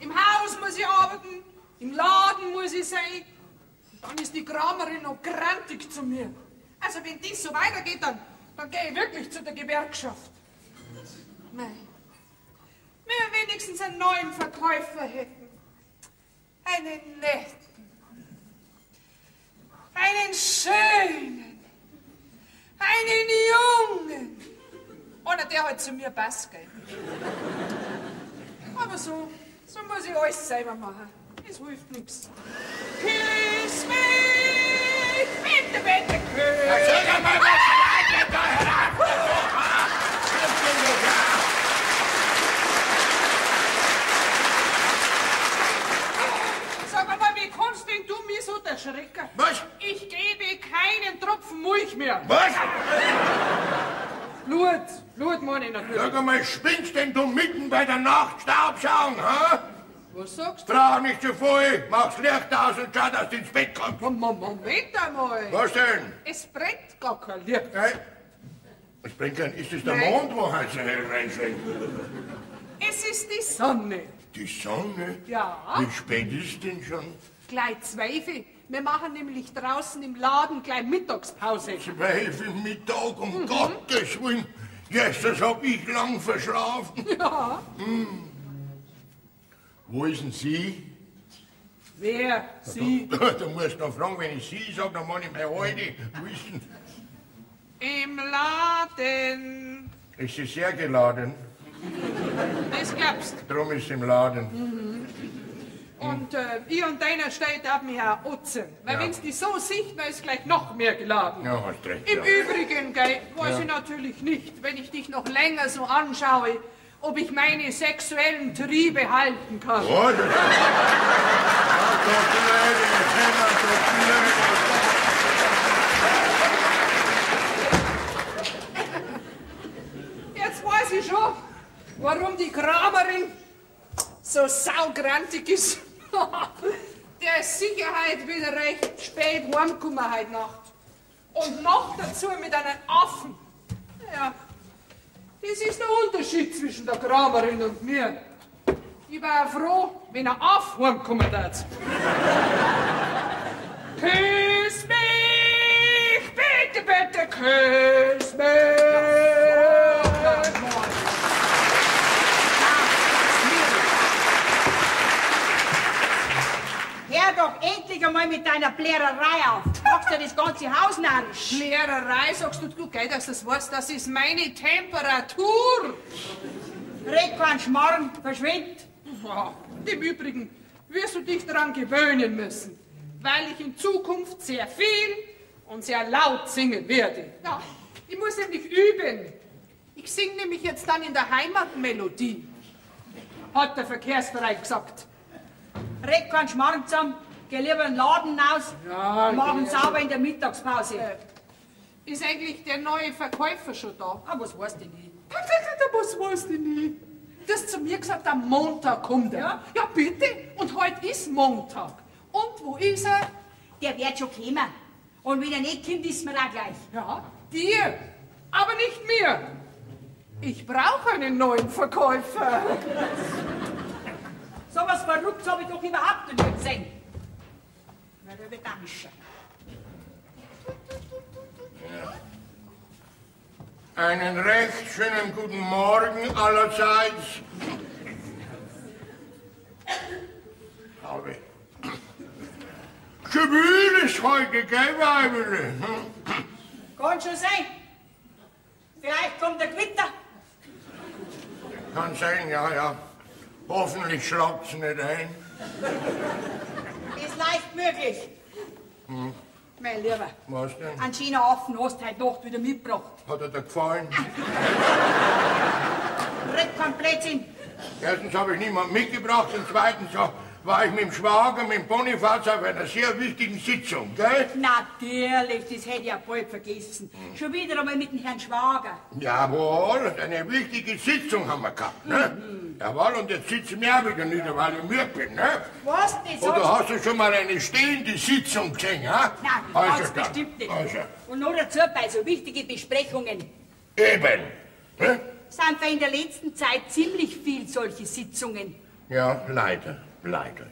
Im Haus muss ich arbeiten, im Laden muss ich sein. Und dann ist die Kramerin noch grantig zu mir. Also wenn das so weitergeht, dann gehe ich wirklich zu der Gewerkschaft. Nein. Wenn wir wenigstens einen neuen Verkäufer hätten. Einen netten. Einen schönen. Einen jungen. Oder der halt zu mir passt, gell. Aber so muss ich alles selber machen. Es hilft nichts. Küss mich, bitte, bitte, küss. Sag mal, was schreit da herab? Sag mal, wie kannst denn du mich so erschrecken? Was? Ich gebe keinen Tropfen Milch mehr. Was? Blut meine ich natürlich. Sag mal, spinnst denn du mitten bei der Nacht Staubsaugen, ha? Was sagst du? Brauch nicht zu viel, mach's Licht aus und schau, dass du ins Bett kommst. Moment einmal. Was denn? Es brennt gar kein Licht. Nein. Was brennt denn? Ist das der Nein. Mond, wo halt so hell reinscheint? Es ist die Sonne. Die Sonne? Ja. Wie spät ist denn schon? Gleich 12. Wir machen nämlich draußen im Laden gleich Mittagspause. 12 im Mittag, um Gottes Willen. Das hab ich lang verschlafen. Ja. Wo ist denn sie? Wer? Sie? Du musst noch fragen, wenn ich sie sag, dann muss ich meine Alte wissen. Im Laden. Ist sie sehr geladen? Das glaubst du. Drum ist sie im Laden. Und ich und deiner steht auf mich auch otzen. Weil Ja. wenn's die so sieht, dann ist gleich noch mehr geladen. Ja, hast recht. Im Ja. Übrigen, gell, weiß Ja. ich natürlich nicht, wenn ich dich noch länger so anschaue, ob ich meine sexuellen Triebe halten kann. Oh, das Jetzt weiß ich schon, warum die Kramerin so saugrantig ist. Der ist Sicherheit wieder recht spät heimgekommen heute Nacht. Und noch dazu mit einem Affen. Ja, das ist der Unterschied zwischen der Kramerin und mir. Ich war auch froh, wenn ein Aff heimgekommen ist. Küss mich, bitte, bitte, küss mich. Hör doch endlich einmal mit deiner Plärerei auf. Machst du das ganze Haus narrisch? Lehrerei, sagst du gell, dass das weißt, das ist meine Temperatur. Red keinen Schmarrn, verschwind. Ja, im Übrigen wirst du dich daran gewöhnen müssen, weil ich in Zukunft sehr viel und sehr laut singen werde. Ja, ich muss nämlich üben. Ich singe nämlich jetzt dann in der Heimatmelodie, hat der Verkehrsverein gesagt. Red keinen Schmarrn zusammen. Geh lieber in den Laden aus. Ja, machen geh. sauber in der Mittagspause. Ist eigentlich der neue Verkäufer schon da? Ah, was weißt du nicht? Was weißt du nicht? Das zu mir gesagt, am Montag kommt er. Ja? Ja, bitte. Und heute ist Montag. Und wo ist er? Der wird schon kommen. Und wenn er nicht kommt, wissen wir auch gleich. Ja, dir. Aber nicht mir. Ich brauche einen neuen Verkäufer. So was Verrücktes habe ich doch überhaupt noch nie gesehen. Na, der wird anschen. Einen recht schönen guten Morgen allerseits. Aber schwül ist heute, gell, Weibele? Kann schon sein. Vielleicht kommt der Gewitter. Kann sein, ja. Hoffentlich schlagt's nicht ein. Ist leicht möglich. Mein Lieber, Was denn? einen schönen Affen hast du heute Nacht wieder mitgebracht. Hat er dir gefallen? Red kein Blödsinn. Erstens habe ich niemanden mitgebracht und zweitens war ich mit dem Schwager, mit dem Bonifaz auf einer sehr wichtigen Sitzung, gell? Natürlich, das hätte ich ja bald vergessen. Schon wieder einmal mit dem Herrn Schwager. Jawohl, eine wichtige Sitzung haben wir gehabt, ne? Jawohl, und jetzt sitzen wir auch wieder nieder, weil ich müde bin, ne? Was? Das Oder hast du schon mal eine stehende Sitzung gesehen, ha? Nein, ganz bestimmt nicht. Also. Und noch dazu bei so wichtigen Besprechungen. Eben, ne? Sind wir in der letzten Zeit ziemlich viel solche Sitzungen. Ja, leider,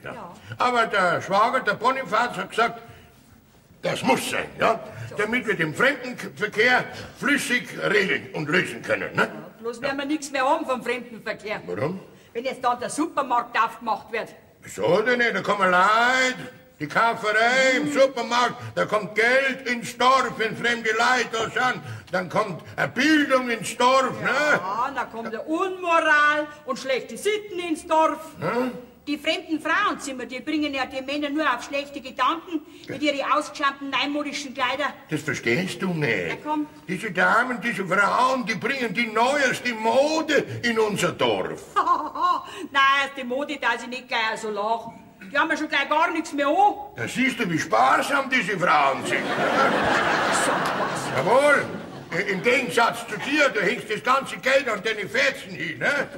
ja. Aber der Schwager, der Bonifaz, hat gesagt, das muss sein, ja? Damit wir den Fremdenverkehr flüssig regeln und lösen können, ne? Ja, bloß werden wir nichts mehr haben vom Fremdenverkehr. Warum? Wenn jetzt dann der Supermarkt aufgemacht wird. So denn nicht, da kommen Leute, die Kauferei im Supermarkt, da kommt Geld ins Dorf, wenn fremde Leute da sind, dann kommt eine Bildung ins Dorf, ne? Ja, dann kommt der Unmoral und schlechte Sitten ins Dorf. Hm? Die fremden Frauenzimmer, die bringen ja die Männer nur auf schlechte Gedanken mit ihren ausgeschammten neumodischen Kleider. Das verstehst du nicht. Ja, komm. Diese Damen, diese Frauen, die bringen die neueste Mode in unser Dorf. Nein, die Mode darf ich nicht gleich so lachen. Die haben ja schon gleich gar nichts mehr an. Da siehst du, wie sparsam diese Frauen sind. So was. Jawohl. Im Gegensatz zu dir, du hängst das ganze Geld an deine Fetzen hin, ne?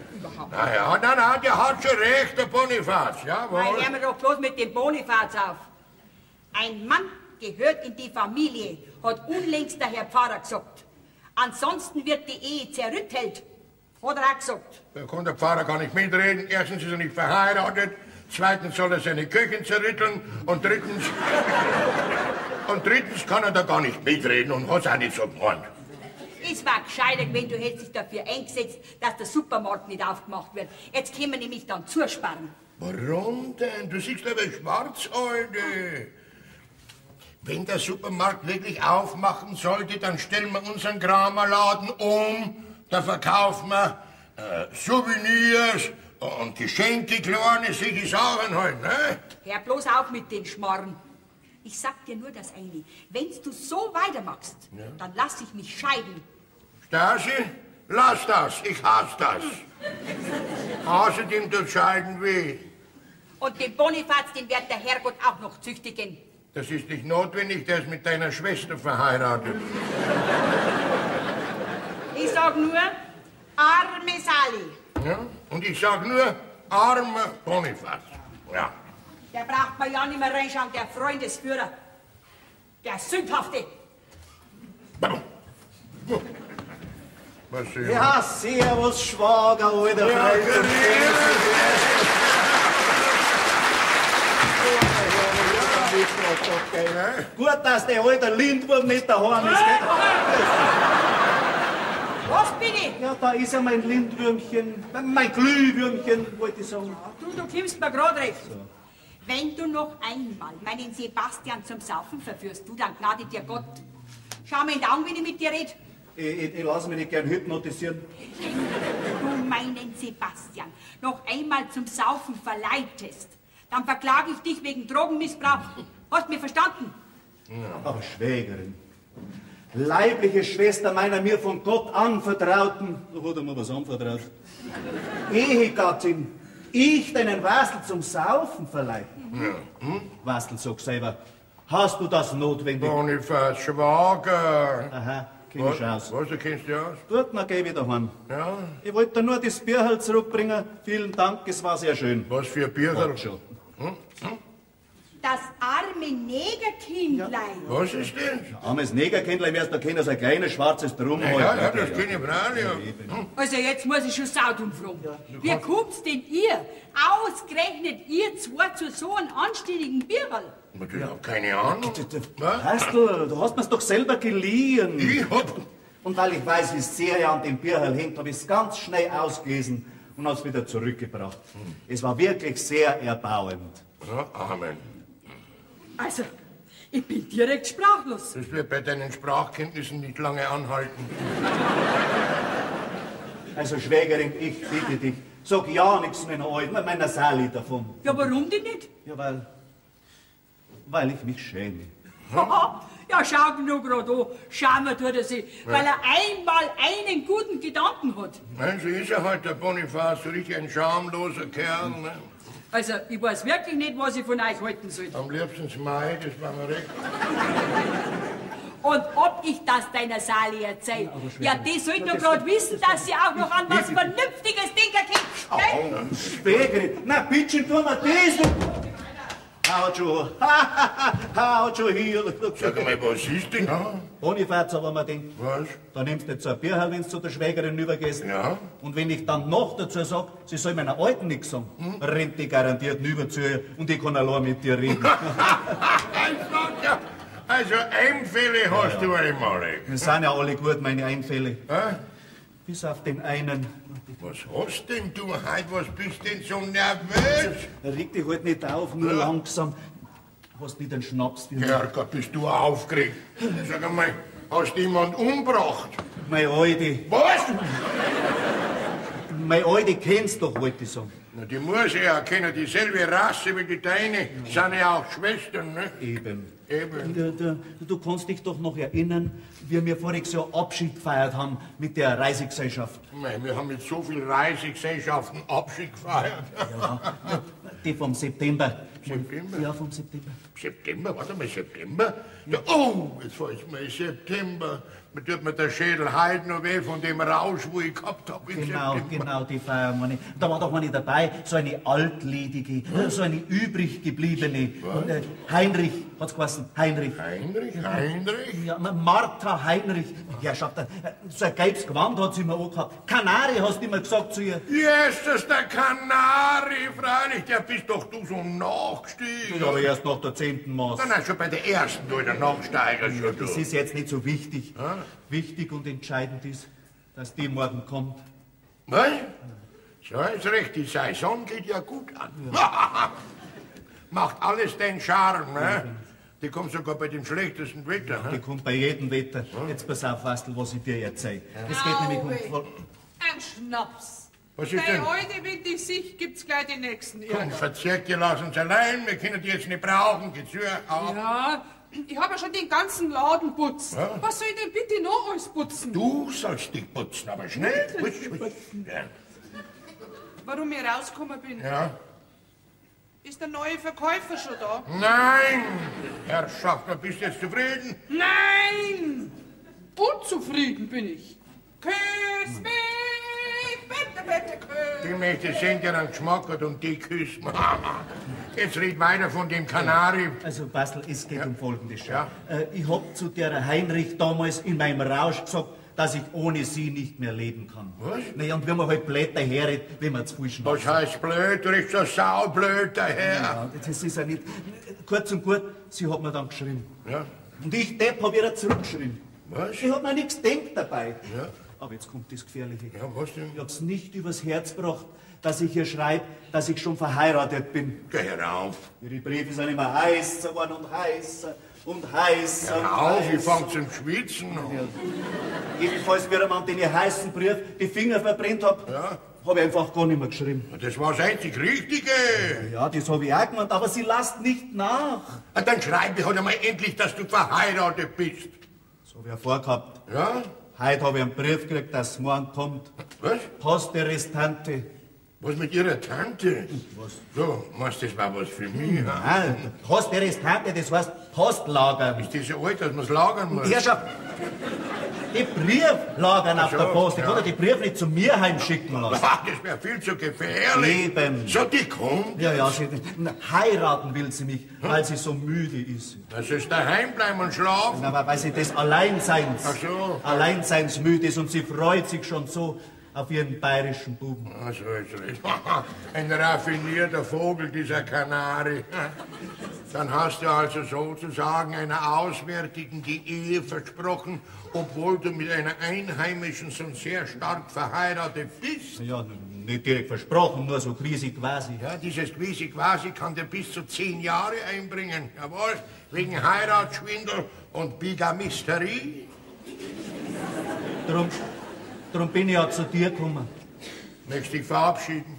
Naja, der hat schon recht, der Bonifaz, jawohl. Nein, hören wir doch bloß mit dem Bonifaz auf. Ein Mann gehört in die Familie, hat unlängst der Herr Pfarrer gesagt. Ansonsten wird die Ehe zerrüttelt, hat er auch gesagt. Da kann der Pfarrer gar nicht mitreden. Erstens ist er nicht verheiratet, zweitens soll er seine Köchin zerrütteln und drittens kann er da gar nicht mitreden und hat's auch nicht so gemeint. Es war gescheiter, wenn du hättest dich dafür eingesetzt, dass der Supermarkt nicht aufgemacht wird. Jetzt können wir nämlich dann zusparen. Warum denn? Du siehst aber schwarz, Alte. Wenn der Supermarkt wirklich aufmachen sollte, dann stellen wir unseren Kramerladen um. Da verkaufen wir Souvenirs und Geschenke, kleine, solche Sachen halt, ne? Hör bloß auf mit den Schmarren. Ich sag dir nur das eine. Wenn du so weitermachst, dann lass ich mich scheiden. Stasi, lass das. Ich hasse das. Außerdem tut Scheiden weh. Und den Bonifaz, den wird der Herrgott auch noch züchtigen. Das ist nicht notwendig, der ist mit deiner Schwester verheiratet. Ich sag nur, arme Sally. Ja? Und ich sag nur, armer Bonifaz. Ja. Der braucht man ja nicht mehr reinschauen, der Freundesführer. Der Sündhafte. Was Ja, servus, Schwager, alter Ja, Freund. Gut, dass der alte Lindwurm nicht daheim ist, gell? Was bin ich? Ja, da ist ja mein Lindwürmchen, mein Glühwürmchen, wollte ich sagen. Du kommst mir grad recht. So. Wenn du noch einmal meinen Sebastian zum Saufen verführst, du, dann gnade dir Gott. Schau mir in die Augen, wenn ich mit dir rede. Ich lasse mich nicht gern hypnotisieren. Wenn du meinen Sebastian noch einmal zum Saufen verleitest, dann verklage ich dich wegen Drogenmissbrauch. Hast du mich verstanden? Ja. Aber Schwägerin, leibliche Schwester meiner mir von Gott anvertrauten, da hat er mir was anvertraut, Ehegattin, ich deinen Wastel zum Saufen verleiten? Ja. Wastel, sag selber, hast du das notwendig? Bonifaz, Schwager. Aha, kenn ich aus. Was, du kennst dich aus? Gut, dann geh ich daheim. Ja. Ich wollte dir nur das Bierhal zurückbringen. Vielen Dank, es war sehr schön. Was für ein Bierchen? Schon. Das arme Negerkindlein. Was ist denn? Armes Negerkindlein wirst du kennen, so ein kleines schwarzes Drum. Ja, das kenne ich freilich. Ja. Also jetzt muss ich schon saudum fragen. Wie kommt's denn ihr, ausgerechnet ihr zwei, zu so einem anständigen Bierl? Ich hab keine Ahnung. Weißt du hast mir's doch selber geliehen. Ich hab... Und weil ich weiß, wie sehr er an dem Bierhal hängt, habe ich es ganz schnell ausgelesen und habe es wieder zurückgebracht. Es war wirklich sehr erbauend. Ja, Amen. Also, ich bin direkt sprachlos. Das wird bei deinen Sprachkenntnissen nicht lange anhalten. Also Schwägerin, ich bitte dich, sag ja nichts meiner Sali davon. Ja, warum denn nicht? Ja, weil ich mich schäme. Ja, schau nur gerade an. Schämen tut er sich, weil er einmal einen guten Gedanken hat. Nein, so ist er halt, der Bonifaz, so richtig ein schamloser Kerl. Ne? Also, ich weiß wirklich nicht, was ich von euch halten soll. Am liebsten Mai, das war mir recht. Und ob ich das deiner Sali erzähle, ja, die sollte doch gerade wissen, dass sie auch noch an was Vernünftiges denken kann. Schwägerin, na bitte, tu mir das. Haut schon hier. Sag mal, was ist denn? Ja? Bonifaz, aber man denkt, Was? da nimmst du jetzt so ein Bier, wenn du zu der Schwägerin übergehst. Ja. Und wenn ich dann noch dazu sag, sie soll meiner Alten nichts sagen, rennt die garantiert rüber zu ihr und ich kann allein mit dir reden. Also Einfälle hast du einmal. Wir sind ja alle gut, meine Einfälle. Hä? Bis auf den einen. Was hast denn du heute? Was bist denn so nervös? Reg dich halt nicht auf, nur langsam. Hast nicht den Schnaps für mich. Herrgott, bist du aufgeregt. Sag einmal, hast du jemand umgebracht? Meine Alte, Was? meine Alte kennst doch, wollte ich sagen. Na, die muss ja kennen, dieselbe Rasse wie die deine. Sind ja auch Schwestern, ne? Eben. Eben. Du kannst dich doch noch erinnern, wie wir voriges Jahr Abschied gefeiert haben mit der Reisegesellschaft. Mei, wir haben mit so vielen Reisegesellschaften Abschied gefeiert. Ja, die vom September. September? Ja, vom September. September? Warte mal, September? Ja, oh, jetzt fällt mir September. Man tut mir der Schädel heute noch weh von dem Rausch, wo ich gehabt habe im September. Genau, die feiern wir nicht. Da war doch mal nicht dabei, so eine altledige, so eine übrig gebliebene. Heinrich, hat's geheißen, Heinrich. Heinrich? Ja, Martha Heinrich. Ja, schaut, so ein gelbes Gewand hat sie immer angehabt. Kanari hast du immer gesagt zu ihr. Jesus, der Kanari, freilich, der bist doch du so nachgestiegen. Ja, aber erst nach der 10. Maß. Nein, schon bei der ersten, du in der Nachsteiger schon. Das ist jetzt nicht so wichtig. Wichtig und entscheidend ist, dass die morgen kommt. Was? So ist recht, die Saison geht ja gut an. Macht alles den Charme, ne? Die kommt sogar bei dem schlechtesten Wetter. Die kommt bei jedem Wetter. Jetzt pass auf, Wastel, was ich dir erzähle. Es geht nämlich um... Ein Schnaps. Was ist denn? Heute, wenn die sich, gibt's gleich die nächsten. Komm, verzirk dir, lass uns allein. Wir können die jetzt nicht brauchen. Geh zu, auf. Ja, ich habe ja schon den ganzen Laden putzt. Ja. Was soll ich denn bitte noch alles putzen? Du sollst dich putzen, aber schnell. Wisch, wisch. Ja. Warum ich rausgekommen bin? Ja. Ist der neue Verkäufer schon da? Nein! Herrschaft, bist du jetzt zufrieden? Nein! Unzufrieden bin ich. Küss mich, bitte, bitte, küss. Die Mächte sind ja einen Geschmack hat und die küssen. Jetzt red weiter von dem Kanari. Also, Bastel, es geht um Folgendes. Schau. Ja. Ich hab zu der Heinrich damals in meinem Rausch gesagt, dass ich ohne sie nicht mehr leben kann. Was? Naja, und wenn man halt blöd daherredet, wenn man zu viel schnappt. Was heißt blöd? Du redest so saublöd daher. Ja, das ist ja nicht... Kurz und gut, sie hat mir dann geschrieben. Ja. Und ich, Depp, hab ihr zurückgeschrieben. Was? Ich hab mir nichts gedacht dabei. Ja. Aber jetzt kommt das Gefährliche. Ja, was denn? Ich hab's nicht übers Herz gebracht, dass ich ihr schreibe, dass ich schon verheiratet bin. Geh herauf. Ihre Briefe sind immer heißer geworden und heißer und heißer und Herauf, ich heißer. fang zum Schwitzen an. Jedenfalls, wie der Mann den ihr heißen Brief die Finger verbrennt hat, Ja. habe ich einfach gar nicht mehr geschrieben. Das war das einzig Richtige. Ja, das habe ich auch gemeint, aber sie lasst nicht nach. Dann schreib ich halt einmal endlich, dass du verheiratet bist. So wie er vorgehabt. Ja? Heute habe ich einen Brief gekriegt, dass es morgen kommt. Was? Poste Restante. Was mit ihrer Tante? Was? So, meinst du, das war was für mich? Ja? Nein, Poste Restante, das heißt Postlager. Ist die so alt, dass man es lagern muss? Herrschaft, die Brief lagern auf Ach so, der Post. Ich ja. kann ja die Brief nicht zu mir heimschicken lassen. Ah, das wäre viel zu gefährlich. Eben. So, die kommt. Ja, sie, heiraten will sie mich, weil sie so müde ist. Das ist daheim bleiben und schlafen. Aber weil sie des Alleinseins, Ach so. Alleinsseins müde ist und sie freut sich schon so auf ihren bayerischen Buben. Ah, so ist recht. Ein raffinierter Vogel, dieser Kanari. Dann hast du also sozusagen einer Auswärtigen die Ehe versprochen, obwohl du mit einer Einheimischen schon sehr stark verheiratet bist. Ja, nicht direkt versprochen, nur so quasi quasi. Ja, dieses quasi kann dir bis zu 10 Jahre einbringen. Jawohl, wegen Heiratsschwindel und Bigamisterie. Darum bin ich ja zu dir gekommen. Möchtest dich verabschieden?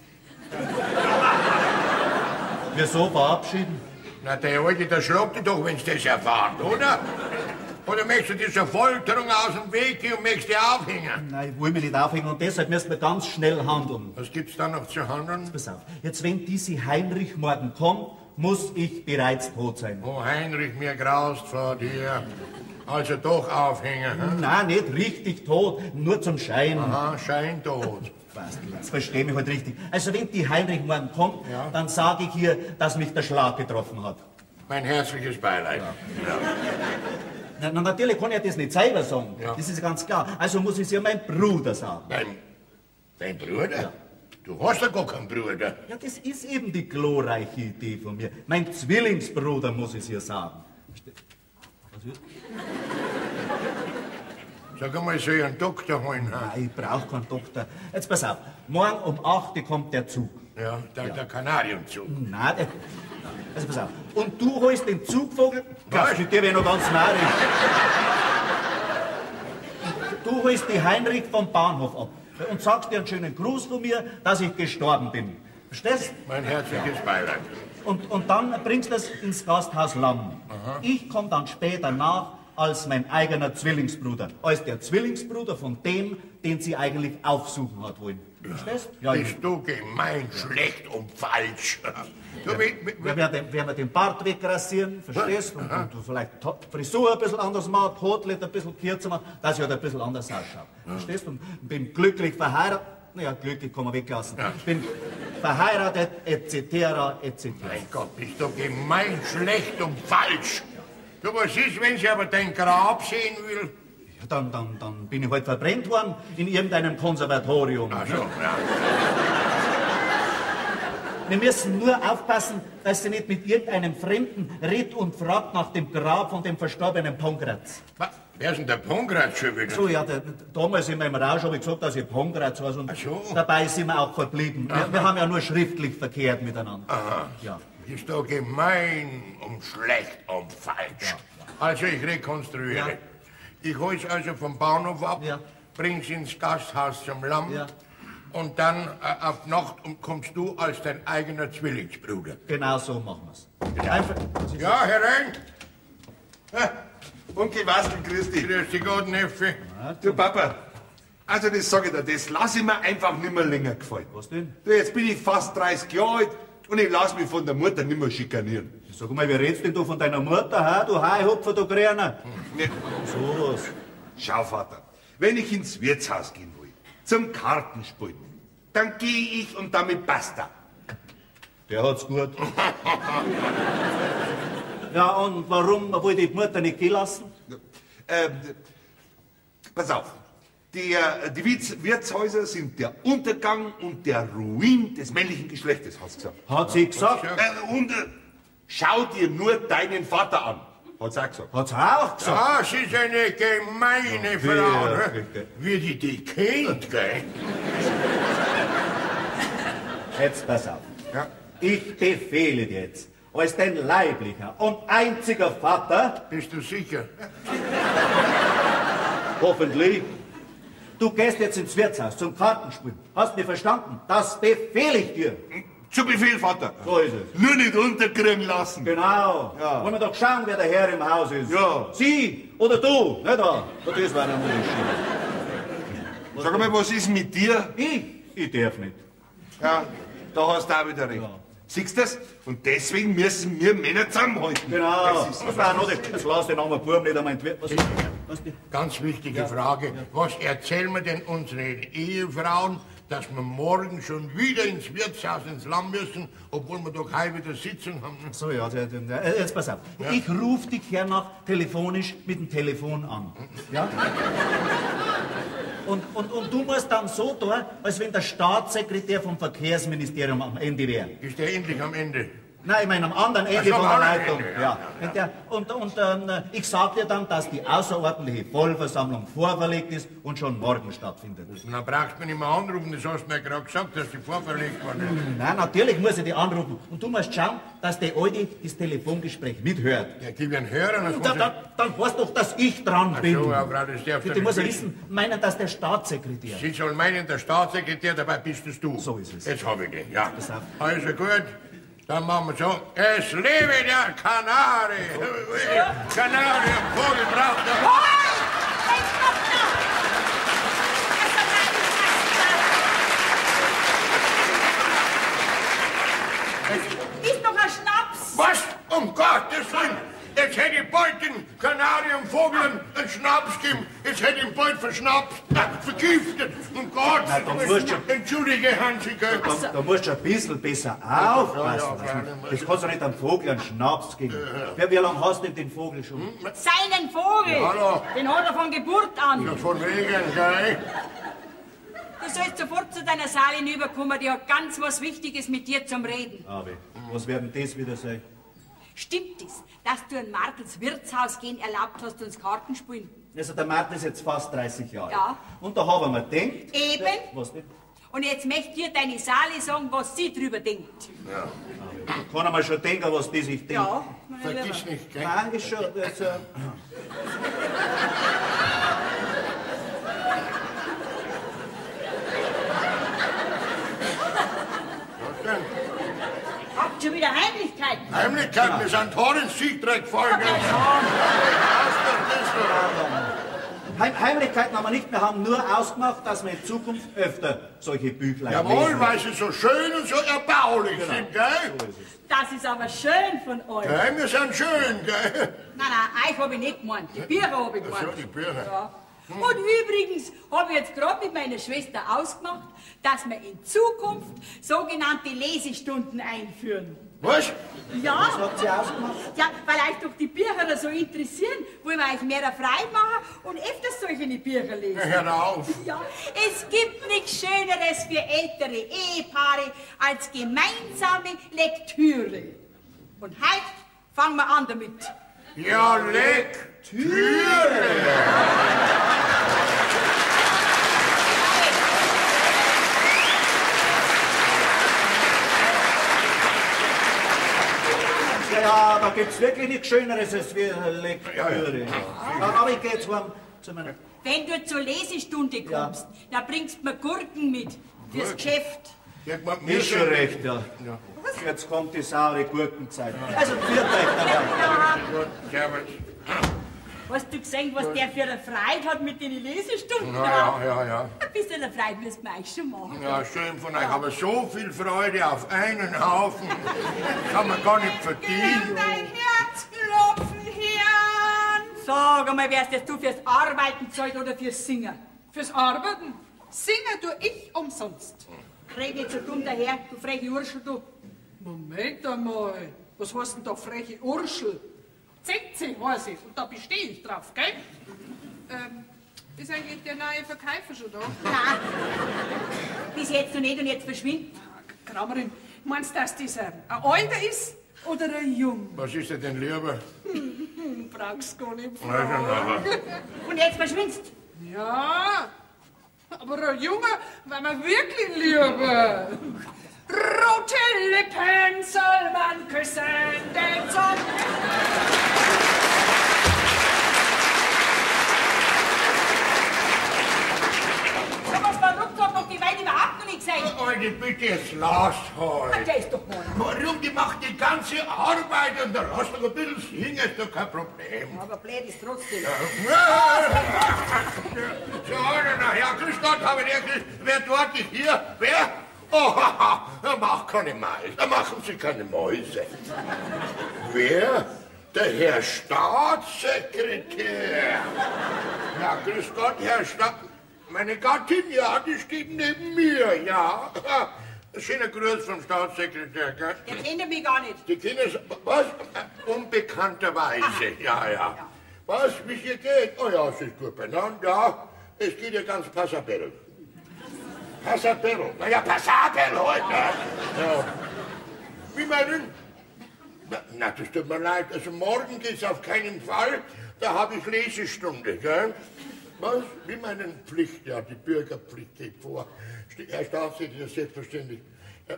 Wieso verabschieden? Na, der Alte, der schlagt dich doch, wenn's das erfahrt, oder? Oder möchtest du dieser Folterung aus dem Weg gehen und möchtest dich aufhängen? Nein, ich will mich nicht aufhängen und deshalb müssen wir ganz schnell handeln. Was gibt's da noch zu handeln? Pass auf, jetzt wenn diese Heinrich morgen kommt, muss ich bereits tot sein. Oh, Heinrich, mir graust vor dir. Also doch aufhängen, hm? Nein, nicht richtig tot, nur zum Schein. Aha, Scheintod. Weißt du, jetzt versteh mich halt richtig. Also wenn die Heinrich morgen kommt, dann sage ich ihr, dass mich der Schlag getroffen hat. Mein herzliches Beileid. Ja. Na, natürlich kann ich das nicht selber sagen, Ja. das ist ganz klar. Also muss ich es ja mein Bruder sagen. Dein Bruder? Ja. Du hast ja gar keinen Bruder. Ja, das ist eben die glorreiche Idee von mir. Mein Zwillingsbruder muss ich es ihr sagen. Was wird? Sag einmal, soll ich einen Doktor holen? Ha? Nein, ich brauche keinen Doktor. Jetzt pass auf, morgen um 8 Uhr kommt der Zug. Ja, der Kanarienzug. Nein, also pass auf. Und du holst den Zugvogel. Was? Mit dir wäre noch ganz narrisch. Du holst die Heinrich vom Bahnhof ab und sagst dir einen schönen Gruß von mir, dass ich gestorben bin. Verstehst? Mein herzliches Beileid. Und dann bringst du es ins Gasthaus Lamm. Ich komme dann später nach als mein eigener Zwillingsbruder. Als der Zwillingsbruder von dem, den sie eigentlich aufsuchen hat wollen. Verstehst? Ja, Bist du gemein, schlecht und falsch. Du, werden wir den Bart wegrasieren, verstehst? Und vielleicht die Frisur ein bisschen anders machen, die Haarleder ein bisschen kürzer machen, dass ich halt ein bisschen anders ausschaue. Verstehst? Und bin glücklich verheiratet. Naja, glücklich kann man weglassen. Bin verheiratet, etc., etc. Mein Gott, bist du gemein, schlecht und falsch. Du, was ist, wenn sie aber dein Grab sehen will? Ja, dann bin ich halt verbrennt worden in irgendeinem Konservatorium. Ach so, ja. Wir müssen nur aufpassen, dass sie nicht mit irgendeinem Fremden redet und fragt nach dem Grab von dem verstorbenen Pongratz. Wer ist denn der Pongratz schon wieder? So, ja, damals in meinem Rausch habe ich gesagt, dass ich Pongratz war und Ach so. dabei sind wir auch verblieben. Wir haben ja nur schriftlich verkehrt miteinander. Aha. Ja. Bist du gemein und schlecht und falsch. Also ich rekonstruiere. Ja. Ich hol's also vom Bahnhof ab, Ja. bring's ins Gasthaus zum Lamm Ja. und dann auf Nacht kommst du als dein eigener Zwillingsbruder. Genau so machen wir's. Einfach, Ja, herein. Onkel Wastel, grüß dich. Grüß dich Gott, Neffe. Du Papa, also das sag ich dir, das lass ich mir einfach nicht mehr länger gefallen. Was denn? Du, jetzt bin ich fast 30 Jahre alt und ich lass mich von der Mutter nicht mehr schikanieren. Sag mal, wie redest denn du von deiner Mutter, ha? Du Haihupfer, du Grüner? Ne, So was. schau, Vater, wenn ich ins Wirtshaus gehen will, zum Kartenspielen, dann gehe ich und damit basta. Der hat's gut. Ja, und warum wollte die Mutter nicht gehen lassen? Pass auf, die Wirtshäuser sind der Untergang und der Ruin des männlichen Geschlechtes, hast du gesagt. Hat sie gesagt? Schau dir nur deinen Vater an, hat sie auch gesagt. Hat's auch gesagt? Das ist eine gemeine Frau, ne? Wie die kennt, gell? Jetzt pass auf. Ja. Ich befehle dir jetzt, als dein leiblicher und einziger Vater, Bist du sicher? hoffentlich, du gehst jetzt ins Wirtshaus zum Kartenspielen. Hast du mich verstanden? Das befehle ich dir. Zu Befehl, Vater. So ist es. Nur nicht unterkriegen lassen. Genau. Ja. Wollen wir doch schauen, wer der Herr im Haus ist. Ja. Sie oder du, nicht wahr? Das war ein Unterschied. Sag mal, was ist mit dir? Ich darf nicht. Ja, da hast du auch wieder recht. Ja. Siehst du das? Und deswegen müssen wir Männer zusammenhalten. Genau. Das ist Das war noch das lass den armen Buben nicht einmal entwickeln. Was die? Ganz wichtige Frage. Was erzählen wir denn unseren Ehefrauen, dass wir morgen schon wieder ins Wirtshaus, ins Lamm müssen, obwohl wir doch heute wieder Sitzung haben? So, ja, jetzt pass auf. Ja. Ich rufe dich hernach telefonisch mit dem Telefon an. Ja? Und du musst dann so tun, als wenn der Staatssekretär vom Verkehrsministerium am Ende wäre. Ist der endlich am Ende? Nein, ich meine am anderen Ende Ach so, von der am anderen Leitung. Ende, Ja. ja. Und ich sag dir dann, dass die außerordentliche Vollversammlung vorverlegt ist und schon morgen stattfindet. Und dann brauchst du mich nicht mehr anrufen, das hast du mir gerade gesagt, dass die vorverlegt worden ist. Nein, natürlich muss ich die anrufen. Und du musst schauen, dass der Alte das Telefongespräch mithört. Ja, gib einen Hörer, das muss Dann weißt doch, dass ich dran bin. so, Frau, das darf Die doch muss ja nicht wissen, meinen das der Staatssekretär. Sie soll meinen, der Staatssekretär, dabei bist es du. So ist es. Jetzt habe ich dich, ja. Pass auf. Also gut, Dann machen wir so. Es lebe der Kanari. Kanari, Vogel braucht er. Ist noch ein Schnaps. Was? Um Gottes Willen! Jetzt hätte ich bald den Kanarienvogel einen Schnaps gegeben. Jetzt hätte ich ihn bald verschnapst, vergiftet. Um Gottes Willen. Entschuldige, Hansi, gell? Da musst du ein bisschen besser aufpassen. Das kannst du nicht einem Vogel einen Schnaps geben. Wie lange hast du denn den Vogel schon? Seinen Vogel. Hallo. Den hat er von Geburt an. Ja, von wegen, gell? Du sollst sofort zu deiner Salin überkommen, die hat ganz was Wichtiges mit dir zum Reden. Aber was werden das wieder sein? Stimmt es, dass du in Martels Wirtshaus gehen erlaubt hast und das Kartenspielen? Also der Martin ist jetzt fast 30 Jahre. Ja. Und da haben wir gedacht... Eben. Was denn? Und jetzt möchte dir deine Sali sagen, was sie drüber denkt. Ja. Kann er mal schon denken, was die sich denkt. Ja, Vergiss nicht, gell? Nein, ist schon... Das, Was denn? habt schon wieder Heimlichkeiten. Heimlichkeiten, wir sind Tor ins Siegdreck gefallen. Heimlichkeiten haben wir nicht, wir haben nur ausgemacht, dass wir in Zukunft öfter solche Büchlein Jawohl, lesen. weil sie so schön und so erbaulich sind, gell? Das ist aber schön von euch. Gell, wir sind schön, gell? Nein, euch habe ich nicht gemeint. Die Bücher habe ich gemeint. So, die Bücher. Ja. Und übrigens habe ich jetzt gerade mit meiner Schwester ausgemacht, dass wir in Zukunft sogenannte Lesestunden einführen. Was? Ja, Was hat sie ausgemacht? ja, weil euch doch die Bücher so interessieren, wollen wir euch mehr frei machen und öfters solche Bücher lesen. Hör auf. Ja, es gibt nichts Schöneres für ältere Ehepaare als gemeinsame Lektüre. Und heute fangen wir an damit. Ja, Lektüre. Ja, da gibt's wirklich nichts Schöneres als wie Lektüre. Aber ich gehe jetzt heim zu meiner... Wenn du zur Lesestunde kommst, dann bringst du mir Gurken mit fürs Geschäft. Ja, mir Ist schon recht, ja. Jetzt kommt die saure Gurkenzeit. Also, viert euch dann. Ja, Gut, servus. hast du gesehen, was der für eine Freude hat mit den Lesestunden? Ja. Ein bisschen eine Freude müssen wir euch schon machen. Ja, schön von euch, aber so viel Freude auf einen Haufen kann man gar nicht verdienen. Dein Herzklopfen, Herrn. Sag einmal, wärst jetzt du fürs Arbeiten zahlt oder fürs Singen? Fürs Arbeiten singen tu ich umsonst. Red nicht so dumm daher, du freche Urschel, du. Moment einmal, was heißt denn da freche Urschel? Zetze heißt es und da bestehe ich drauf, gell? Ist eigentlich der neue Verkäufer schon da? Nein, bis jetzt noch nicht und jetzt verschwindet. Kramerin, meinst du, dass das ein Alter ist oder ein Jung? Was ist dir denn lieber? Brauchst gar nicht Also, fragen. Und jetzt verschwindest. Ja, aber ein Junge war mir wirklich lieber. Rote Lippen soll man küssen, den Sonn. Sag mal, warum hat doch die Weide überhaupt noch nicht gesagt? Alter, bitte, jetzt lass halt. Der ist doch mal. Warum? Die macht die ganze Arbeit und da lass doch ein bisschen singen, ist doch kein Problem. Aber blöd ist trotzdem. So, ja, grüß Gott, habe ich wer dort ist hier? Wer? Oh, er macht keine Mäuse, da machen Sie keine Mäuse. Wer? Der Herr Staatssekretär. Ja, grüß Gott, Herr Meine Gattin, ja, die steht neben mir, ja. Schöner Gruß vom Staatssekretär, gell? Der kennt mich gar nicht. Die Kinder, was? Unbekannterweise, ja. Was, wie es hier geht? Oh ja, es ist gut benannt, ja. Es geht ja ganz passabell. Passabell, naja, passabell heute. Ja. Wie meinen? Na, das tut mir leid, also morgen geht's auf keinen Fall. Da habe ich Lesestunde, gell? Was? Wie meinen Pflicht, ja, die Bürgerpflicht geht vor. Herr Staatssekretär, selbstverständlich.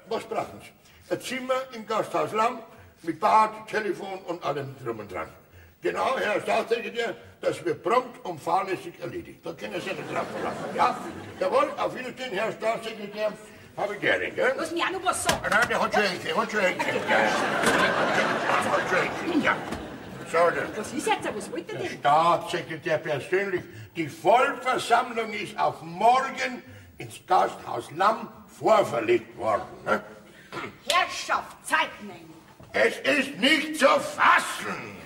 Was brauchen Sie? Ein Zimmer im Gasthaus Lamm mit Bad, Telefon und allem drum und dran. Genau, Herr Staatssekretär, das wird prompt und fahrlässig erledigt. Da können Sie nicht drauf verlassen. Ja, jawohl, auf Wiedersehen, Herr Staatssekretär. Hab ich gerne, gell? Lass mich auch noch was sagen. Nein, der hat schon Enkel, ja. So, Was ist jetzt? Was wollt ihr der denn? Staatssekretär persönlich. Die Vollversammlung ist auf morgen ins Gasthaus Lamm vorverlegt worden. Ne? Herrschaft, Zeit nehmen. Es ist nicht zu fassen.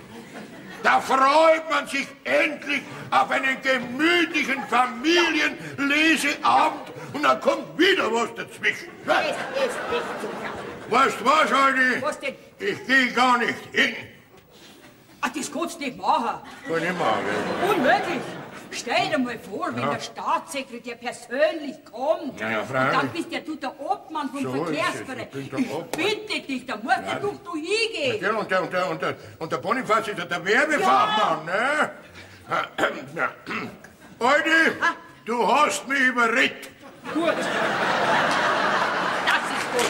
Da freut man sich endlich auf einen gemütlichen Familienleseabend und dann kommt wieder was dazwischen. Es ist nicht so fassen. Weißt du was, Heidi? Was denn? Ich gehe gar nicht hin. Ach, das kannst du nicht machen. Kann ich machen. Unmöglich. Stell dir mal vor, wenn der Staatssekretär persönlich kommt. Ja, und freilich. dann bist ja du der Obmann vom So ist es. Verkehrsverein. Ich bin der Ich Obmann. bitte dich, da musst du doch hingehen. Ja, und der Bonifaz ist ja der Werbefachmann, ne? Ja. Heidi, du hast mich überredet. Gut. Das ist gut.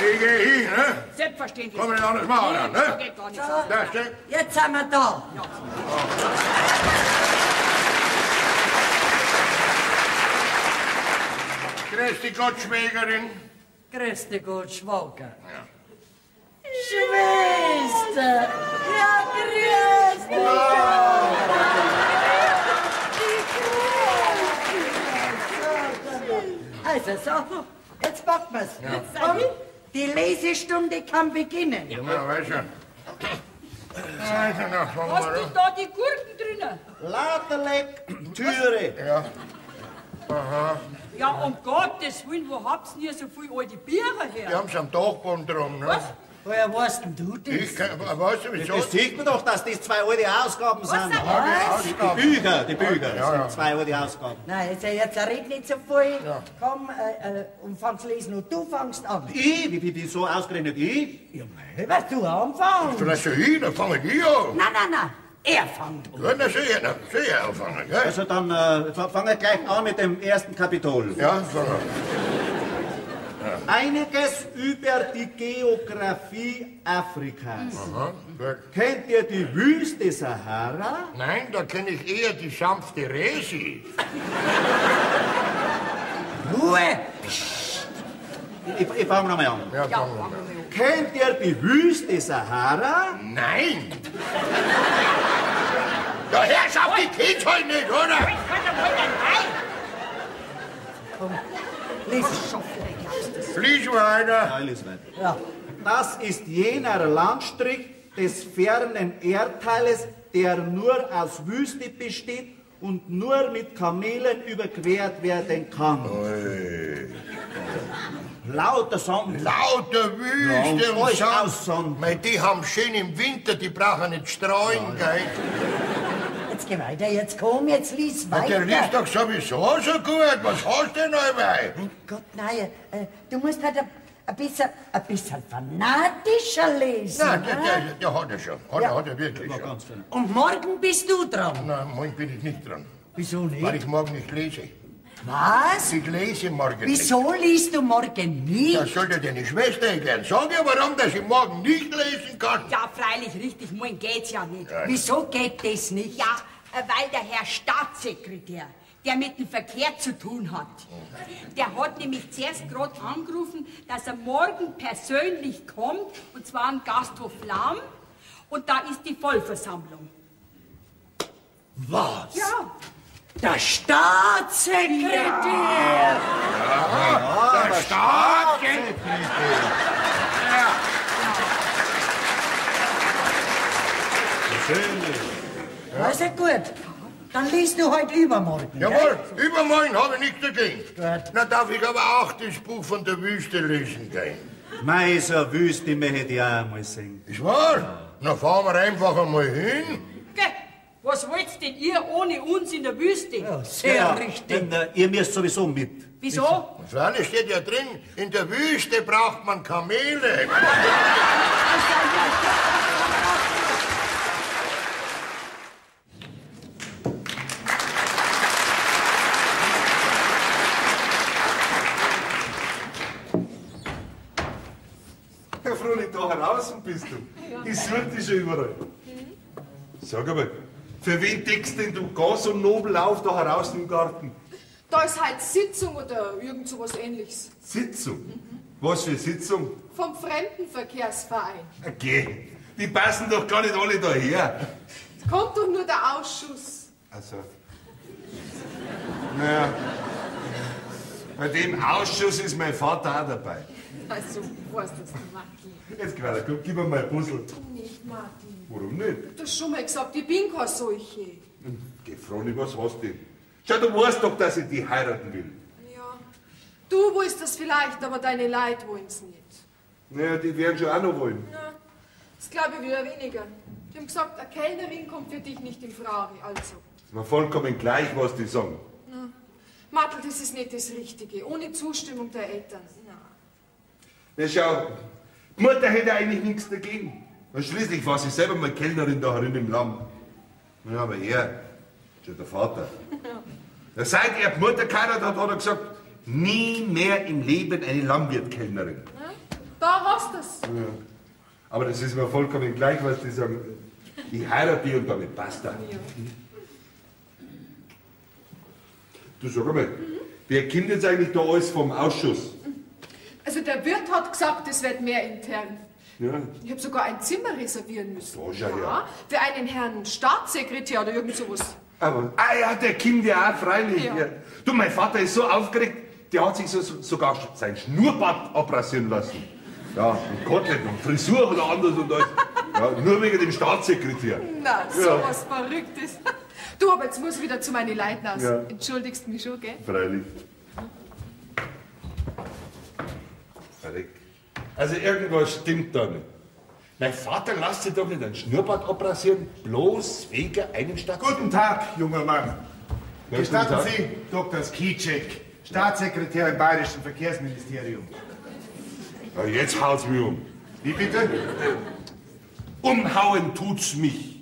Ich gehe hin, ne? Selbstverständlich. Kann man nicht anders machen, Das ne? geht gar nicht. Da steht. Jetzt sind wir da. Grüß dich Gott, Schwägerin. Grüß dich, gut, Schwager. Schwester! Ja, grüß dich! Also, so, jetzt packen wir's. Und die Lesestunde kann beginnen. Ja, weiß schon. Also, na, fangen Was wir sind an. da die Gurken drinnen? Lauterleck, Türe. Ja. Ja, um Gottes Willen, wo habt ihr so viel alte Bücher Die her? haben sie am Dachboden drum, ne? Was? Woher weißt denn du das? Ich kann, weißt du, wieso? Das sieht man doch, dass das zwei alte Ausgaben sind. sind Die Bücher Ja, ja. sind zwei alte Ausgaben. Nein, jetzt red nicht so viel. Komm, und fangst lesen und du fangst an. Wieso ausgerechnet ich? Ja, mei, was du anfängst. Vielleicht so hin, dann fangen die an. Nein, er fängt an. Ja, na, sicher anfangen, gell? Also dann fangen wir gleich an mit dem ersten Kapitol. Ja, fangen Einiges über die Geografie Afrikas. wir. Gut. Kennt ihr die Wüste Sahara? Nein, da kenne ich eher die sanfte Resi. Ruhe! Ich fange nochmal an. Ja, fangen wir. Kennt ihr die Wüste Sahara? Nein! Ja, Herrschaft, die kennt's halt nicht, oder? Lies. Lies weiter. Ja, Elisabeth. Ja. Das ist jener Landstrich des fernen Erdteiles, der nur aus Wüste besteht und nur mit Kamelen überquert werden kann. Lauter Sand. Lauter Wüste Ja, und und euch Sand. aus Sand. Mei, die haben schön im Winter, die brauchen nicht streuen, gell? Jetzt geh weiter, jetzt komm, jetzt lies Ja, der liest weiter. doch sowieso so gut. Was hast du denn dabei? Mein Gott, nein, du musst halt ein bisschen fanatischer lesen. Nein, ne? der hat er schon. Hat er wirklich schon. Ganz schön. Und morgen bist du dran. Nein, morgen bin ich nicht dran. Wieso Weil nicht? ich morgen nicht lese. Was? Ich lese morgen nicht. Wieso liest du morgen nicht? Das soll dir deine Schwester erklären. Sag ihr, warum, dass ich morgen nicht lesen kann. Ja, freilich, richtig, morgen geht's ja nicht. Wieso geht das nicht? Ja, weil der Herr Staatssekretär, der mit dem Verkehr zu tun hat, der hat nämlich zuerst gerade angerufen, dass er morgen persönlich kommt, und zwar am Gasthof Lamm, und da ist die Vollversammlung. Was? Ja, Der Staatssekretär! Der Staat. Also gut, dann liest du heute übermorgen. Jawohl, übermorgen habe ich nichts dagegen. Gut. Na, darf ich aber auch das Buch von der Wüste lesen gehen. Mei, so eine Wüste möchte ich auch einmal sehen. Ist wahr? Na, fahren wir einfach einmal hin. gell, was wollt denn ihr ohne uns in der Wüste? Ja, sehr richtig. Denn, ihr müsst sowieso mit. Wieso? Freilich steht ja drin, in der Wüste braucht man Kamele. Herr Fröhlich, da draußen bist du. Ich suche dich schon überall. Sag einmal, Für wen deckst denn du gar so nobel auf da heraus im Garten? Da ist halt Sitzung oder irgend sowas ähnliches. Sitzung? Was für Sitzung? Vom Fremdenverkehrsverein. Okay, die passen doch gar nicht alle daher. Es kommt doch nur der Ausschuss. Also. Naja. Bei dem Ausschuss ist mein Vater auch dabei. Also, weißt du das nicht, Martin? Jetzt, Clara, komm, gib mir mal ein Puzzle. Du nicht, Martin. Warum nicht? Du hast schon mal gesagt, ich bin keine solche. Geh, Froni, was hast du denn? Schau, du weißt doch, dass ich die heiraten will. Ja. Du willst das vielleicht, aber deine Leute wollen es nicht. Naja, die werden schon auch noch wollen. Ja, das glaube ich wieder weniger. Die haben gesagt, eine Kellnerin kommt für dich nicht in Frage, also. Ist mir vollkommen gleich, was die sagen. Martel, das ist nicht das Richtige. Ohne Zustimmung der Eltern. Na. Na schau, die Mutter hätte eigentlich nichts dagegen. Und schließlich war sie selber mal Kellnerin da herin im Lamm. Ja, aber er, schon der Vater. Ja. Seit er die Mutter geheiratet hat, hat er gesagt, nie mehr im Leben eine Lammwirtkellnerin. Ja, da hast du's. Ja. Aber das ist mir vollkommen gleich, was die sagen. Ich heirate die und damit passt das. Ja. Du sag mal, wer kommt jetzt eigentlich da alles vom Ausschuss? Also der Wirt hat gesagt, es wird mehr intern. Ja. Ich habe sogar ein Zimmer reservieren müssen. Da schau her. Für einen Herrn Staatssekretär oder irgend sowas. Aber, ja, der kommt ja auch, freilich. Ja. Ja. Du, mein Vater ist so aufgeregt, der hat sich sogar sein Schnurrbart abrasieren lassen. Ja, und Kotelett und Frisur oder anders und alles. Ja, nur wegen dem Staatssekretär. Na, sowas Verrücktes. Du, aber jetzt muss ich wieder zu meinen Leuten aus. Ja. Entschuldigst mich schon, gell? Freilich. Verrückt. Also irgendwas stimmt da nicht. Mein Vater lässt sich doch nicht einen Schnurrbart abrasieren, bloß wegen einem Staatssekretär. Guten Tag, junger Mann. Ja, Gestatten guten Tag. Sie, Dr. Skitschek, Staatssekretär im Bayerischen Verkehrsministerium. Ja, jetzt haut's mich um. Wie bitte? Umhauen tut's mich.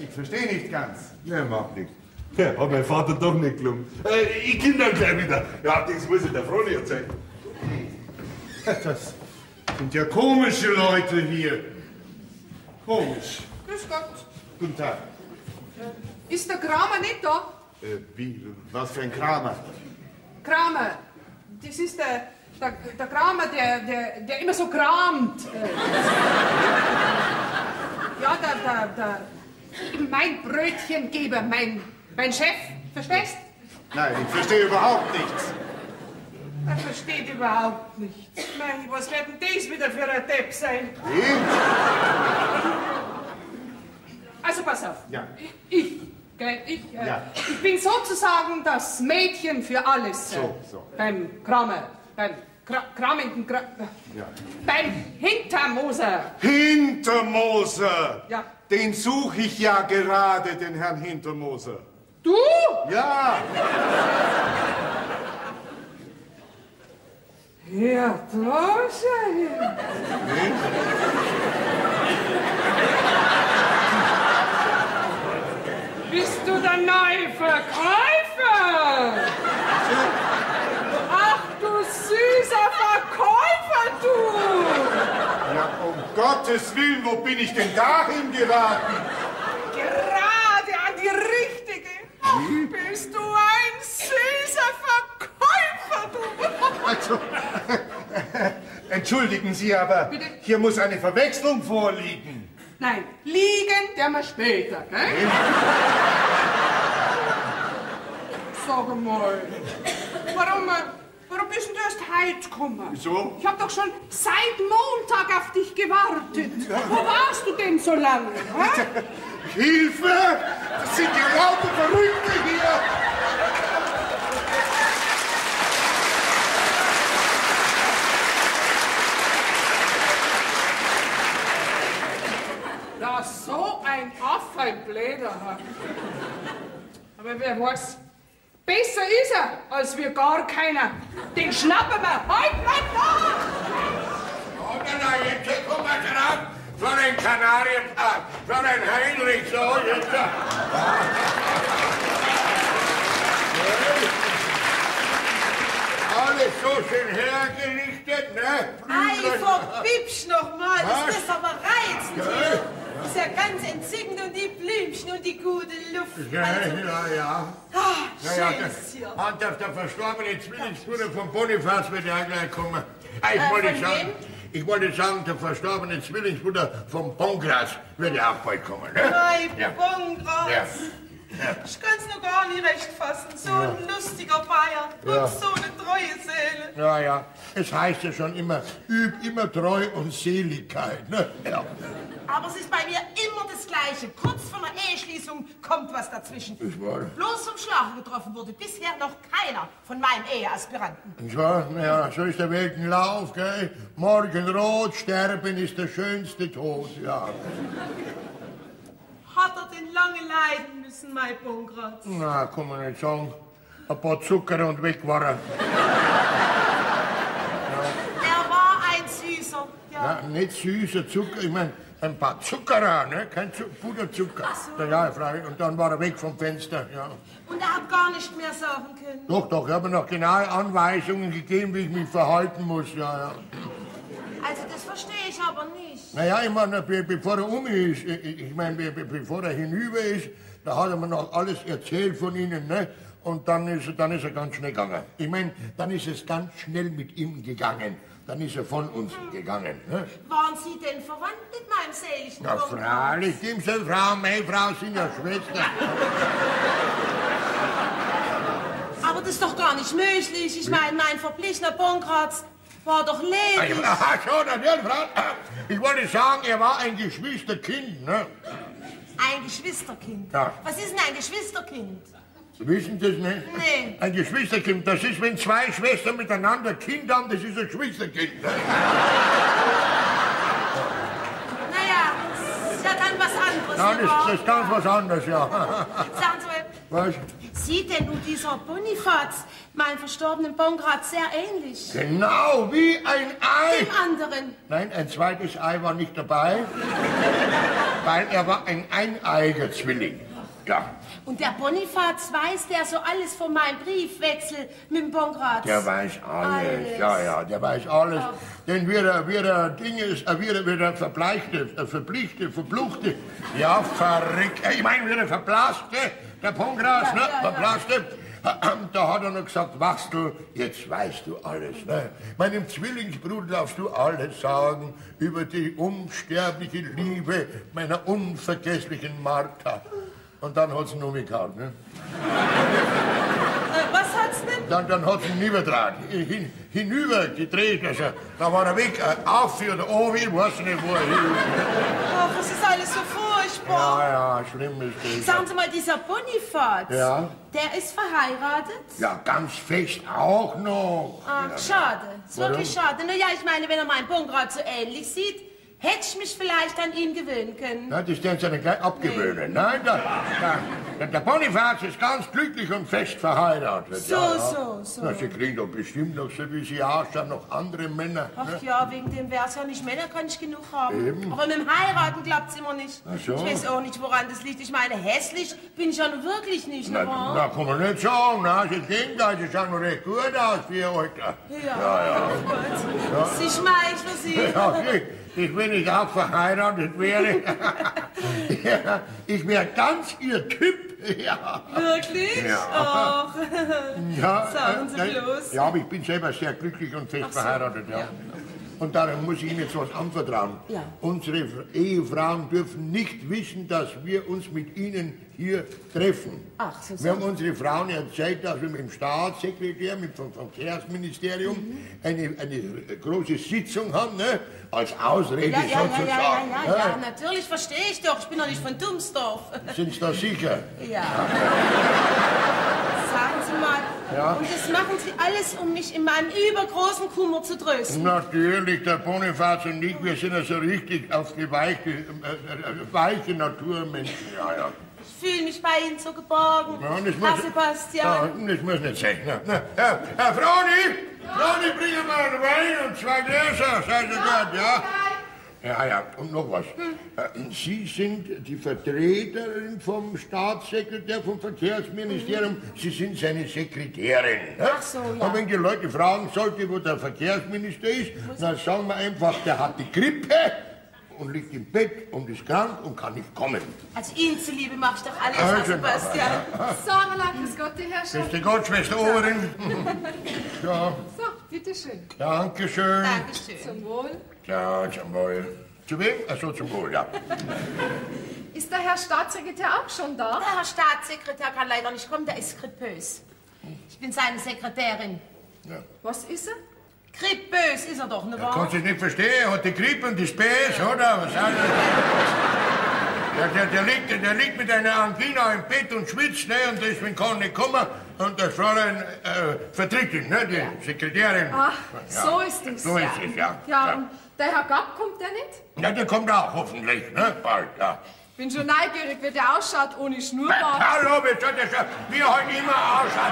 Ich verstehe nicht ganz. Ja, macht nichts. Ja, hat mein Vater doch nicht gelungen. Ich komm dann gleich wieder. Ja, das muss ich der Froni erzählen. Das sind ja komische Leute hier. Komisch. Grüß Gott. Guten Tag. Ist der Kramer nicht da? Wie? Was für ein Kramer? Kramer. Das ist der Kramer, der immer so kramt. Ja, mein Brötchengeber, mein Chef. Verstehst? Nein, ich verstehe überhaupt nichts. Er versteht überhaupt nichts. Mei, was wird denn das wieder für ein Depp sein? Wie? Also pass auf. Ja. Ich bin sozusagen das Mädchen für alles. So. Beim Kramer. Beim kramenden Ja. Beim Hintermoser. Hintermoser! Ja. Den suche ich ja gerade, den Herrn Hintermoser. Du? Ja! Ja, da ist er. Bist du der neue Verkäufer? Ach, du süßer Verkäufer, du! Ja, um Gottes Willen, wo bin ich denn dahin geraten? Gerade an die richtige. Ach, bist du ein süßer Verkäufer, du! Also, entschuldigen Sie, aber Bitte? hier muss eine Verwechslung vorliegen. Nein, liegen der mal später, gell? Sag mal, warum bist du erst heute gekommen? Wieso? Ich hab doch schon seit Montag auf dich gewartet. Wo warst du denn so lange? Hä? Hilfe! Das sind die lauter Verrückte hier! Ja, so ein Affe, ein Bläder. Aber wer weiß, besser ist er, als wir gar keiner. Den schnappen wir heute noch. Oder jetzt kommen wir dran von den Kanarienpark, von den Heinrich, so jetzt. Alles so schön hergerichtet, ne? Ei, vom Bibsch noch mal, ist das aber reizend hier. ist ja ganz entzückend und die Blümchen und die gute Luft. Ja. Schön ist hier. Und der verstorbene Zwillingsbruder von Bonifaz wird ja gleich kommen. Ich wollte sagen, der verstorbene Zwillingsbruder von Pongratz wird ja auch bald kommen. Ne? Nein, Ja. Pongratz. Ja. Ich kann es noch gar nicht recht fassen. So ein lustiger Bayer und so eine treue Seele. Ja, es heißt ja schon immer, üb immer Treu und Seligkeit. Ne? Ja. Aber es ist bei mir immer das Gleiche. Kurz vor der Eheschließung kommt was dazwischen. Ich war. Bloß vom Schlagen getroffen wurde bisher noch keiner von meinen Eheaspiranten. Ja, so ist der Weltenlauf, gell? Morgenrot, sterben ist der schönste Tod, ja. Hat er denn lange leiden müssen, mein Pongratz? Na, kann man nicht sagen. Ein paar Zucker und weg war er. Er war ein Süßer, ja. Ja, nicht süßer Zucker, ich meine, ein paar Zuckerer, ne? Kein Puderzucker. So. Ja, freilich. Und dann war er weg vom Fenster, ja. Und er hat gar nicht mehr sagen können. Doch, ich habe noch genaue Anweisungen gegeben, wie ich mich verhalten muss, ja. Also das verstehe ich aber nicht. Naja, ich meine, bevor er ist, ich meine, bevor er hinüber ist, da hat er mir noch alles erzählt von Ihnen, ne? Und dann ist er ganz schnell gegangen. Ich meine, dann ist es ganz schnell mit ihm gegangen. Dann ist er von uns gegangen. Ne? Waren Sie denn verwandt mit meinem seligen Na, freilich, die Frau, meine Frau sind ja Schwestern. Aber das ist doch gar nicht möglich. Ich meine, mein verblichener Pongratz war doch ledig. Ach so, natürlich, Frau. Ich wollte sagen, er war ein Geschwisterkind, ne? Ein Geschwisterkind? Ja. Was ist denn ein Geschwisterkind? Wissen Sie das nicht? Nee. Ein Geschwisterkind, das ist, wenn zwei Schwestern miteinander Kind haben, das ist ein Geschwisterkind. Ne? Naja, das ist ja dann was anderes. Ja, nicht wahr? das ist ganz was anderes, ja. Sagen Sie mal, Was? sieht denn nun dieser Bonifaz meinem verstorbenen Pongratz sehr ähnlich? Genau, wie ein Ei. Dem anderen. Nein, ein zweites Ei war nicht dabei, weil er war ein eineiiger Zwilling. Ja, Und der Bonifaz weiß der so alles von meinem Briefwechsel mit dem Pongratz? der weiß alles. Alles. Ja, der weiß alles. Denn wie er Dinge ist, wie er verbleichte, verbluchte, ja, verrückt. Ich meine, wie er verblasste, der Pongratz, ne, verblasste. Da hat er noch gesagt, Wachstel, jetzt weißt du alles. Ne? Meinem Zwillingsbruder darfst du alles sagen über die unsterbliche Liebe meiner unvergesslichen Martha. Und dann hat sie ihn umgehauen. Ne? Was hat's denn? Dann hat sie ihn hinüber gedreht. Also, da war er weg, auf oder oben, ich weiß nicht, wo er hin ist. Ach, das ist alles so furchtbar. Ja, schlimm ist das. Sagen Sie mal, dieser Bonifaz, Ja. der ist verheiratet? Ja, ganz fest auch noch. Ach, schade. Ist Warum? wirklich schade. Na ja, ich meine, wenn er meinen Pongratz so ähnlich sieht, hätte ich mich vielleicht an ihn gewöhnen können. Ja, das werden Sie dann gleich abgewöhnen. Nein, der Bonifaz ist ganz glücklich und fest verheiratet. So. Na, Sie kriegen doch bestimmt noch, so wie Sie ausschauen, noch andere Männer. Ach Ne? ja, wegen dem wär's ja nicht. Männer kann ich genug haben. Eben. Aber mit dem Heiraten klappt's immer nicht. Ach so. Ich weiß auch nicht, woran das liegt. Ich meine, hässlich bin ich ja nun wirklich nicht, ne wahr? Na, kann man nicht sagen. Na, das Gegenteil, Sie schauen noch recht gut aus für Ihr Alter. Ja. Gut. Sie schmeicheln Sie. Ja, ich, wenn ich auch verheiratet wäre, ja, ich wäre ganz Ihr Typ. Ja. Wirklich? Ja. Ach. Ja, Sagen Sie nein. bloß. Ja, aber ich bin selber sehr glücklich und fest Ach so. verheiratet. Ja. Und darum muss ich Ihnen jetzt was anvertrauen. Ja. Unsere Ehefrauen dürfen nicht wissen, dass wir uns mit Ihnen hier treffen. Ach, so. Wir haben unsere Frauen erzählt, dass wir mit dem Staatssekretär, vom Verkehrsministerium eine große Sitzung haben, ne? Als Ausrede Ja, sozusagen. ja, natürlich verstehe ich doch. Ich bin doch nicht von Dumsdorf. Sind Sie da sicher? Ja. Sagen Sie mal, Ja. und das machen Sie alles, um mich in meinem übergroßen Kummer zu trösten. Natürlich, der Bonifaz und ich, wir sind ja so richtig auf die weiche Naturmenschen. Ja. Ich fühle mich bei Ihnen so geborgen. Ja, und das Herr muss- Sebastian. Das muss nicht sein. Herr Froni, bring mal einen Wein und 2 Gläser, seid ihr gut, ja? Ja, und noch was. Sie sind die Vertreterin vom Staatssekretär, vom Verkehrsministerium. Sie sind seine Sekretärin. Ach so, ja. Und wenn die Leute fragen sollten, wo der Verkehrsminister ist, dann sagen wir einfach, der hat die Grippe. und liegt im Bett und ist krank und kann nicht kommen. Als Ihnen zuliebe mach ich doch alles, Herr Sebastian. Sarala, grüß Gott, die Herrschaft. Grüß Gott, Schwester Oberin. Ja, So, bitteschön. Dankeschön. Dankeschön. Zum Wohl. Ja, zum Wohl. Zu wem? Ach so, zum Wohl, ja. Ist der Herr Staatssekretär auch schon da? Der Herr Staatssekretär kann leider nicht kommen, der ist kripös. Ich bin seine Sekretärin. Ja. Was ist er? Kripös ist er doch, ne Ja, wahr? kannst du es nicht verstehen? Er hat die Grippe und die Späß, oder? Was soll das? Der liegt mit einer Angina im Bett und schwitzt, ne? Und deswegen kann er nicht kommen. Und das Fräulein vertritt ihn, ne? Die Sekretärin. Ach, Ja. so ist es. So ist es, ja. Ja, und der Herr Gapp kommt der nicht? Ja, der kommt auch, hoffentlich, ne? Bald, ja. Bin schon neugierig, wie der ausschaut ohne Schnurrbart. Hallo, wie soll das ja, wie er heute immer ausschaut.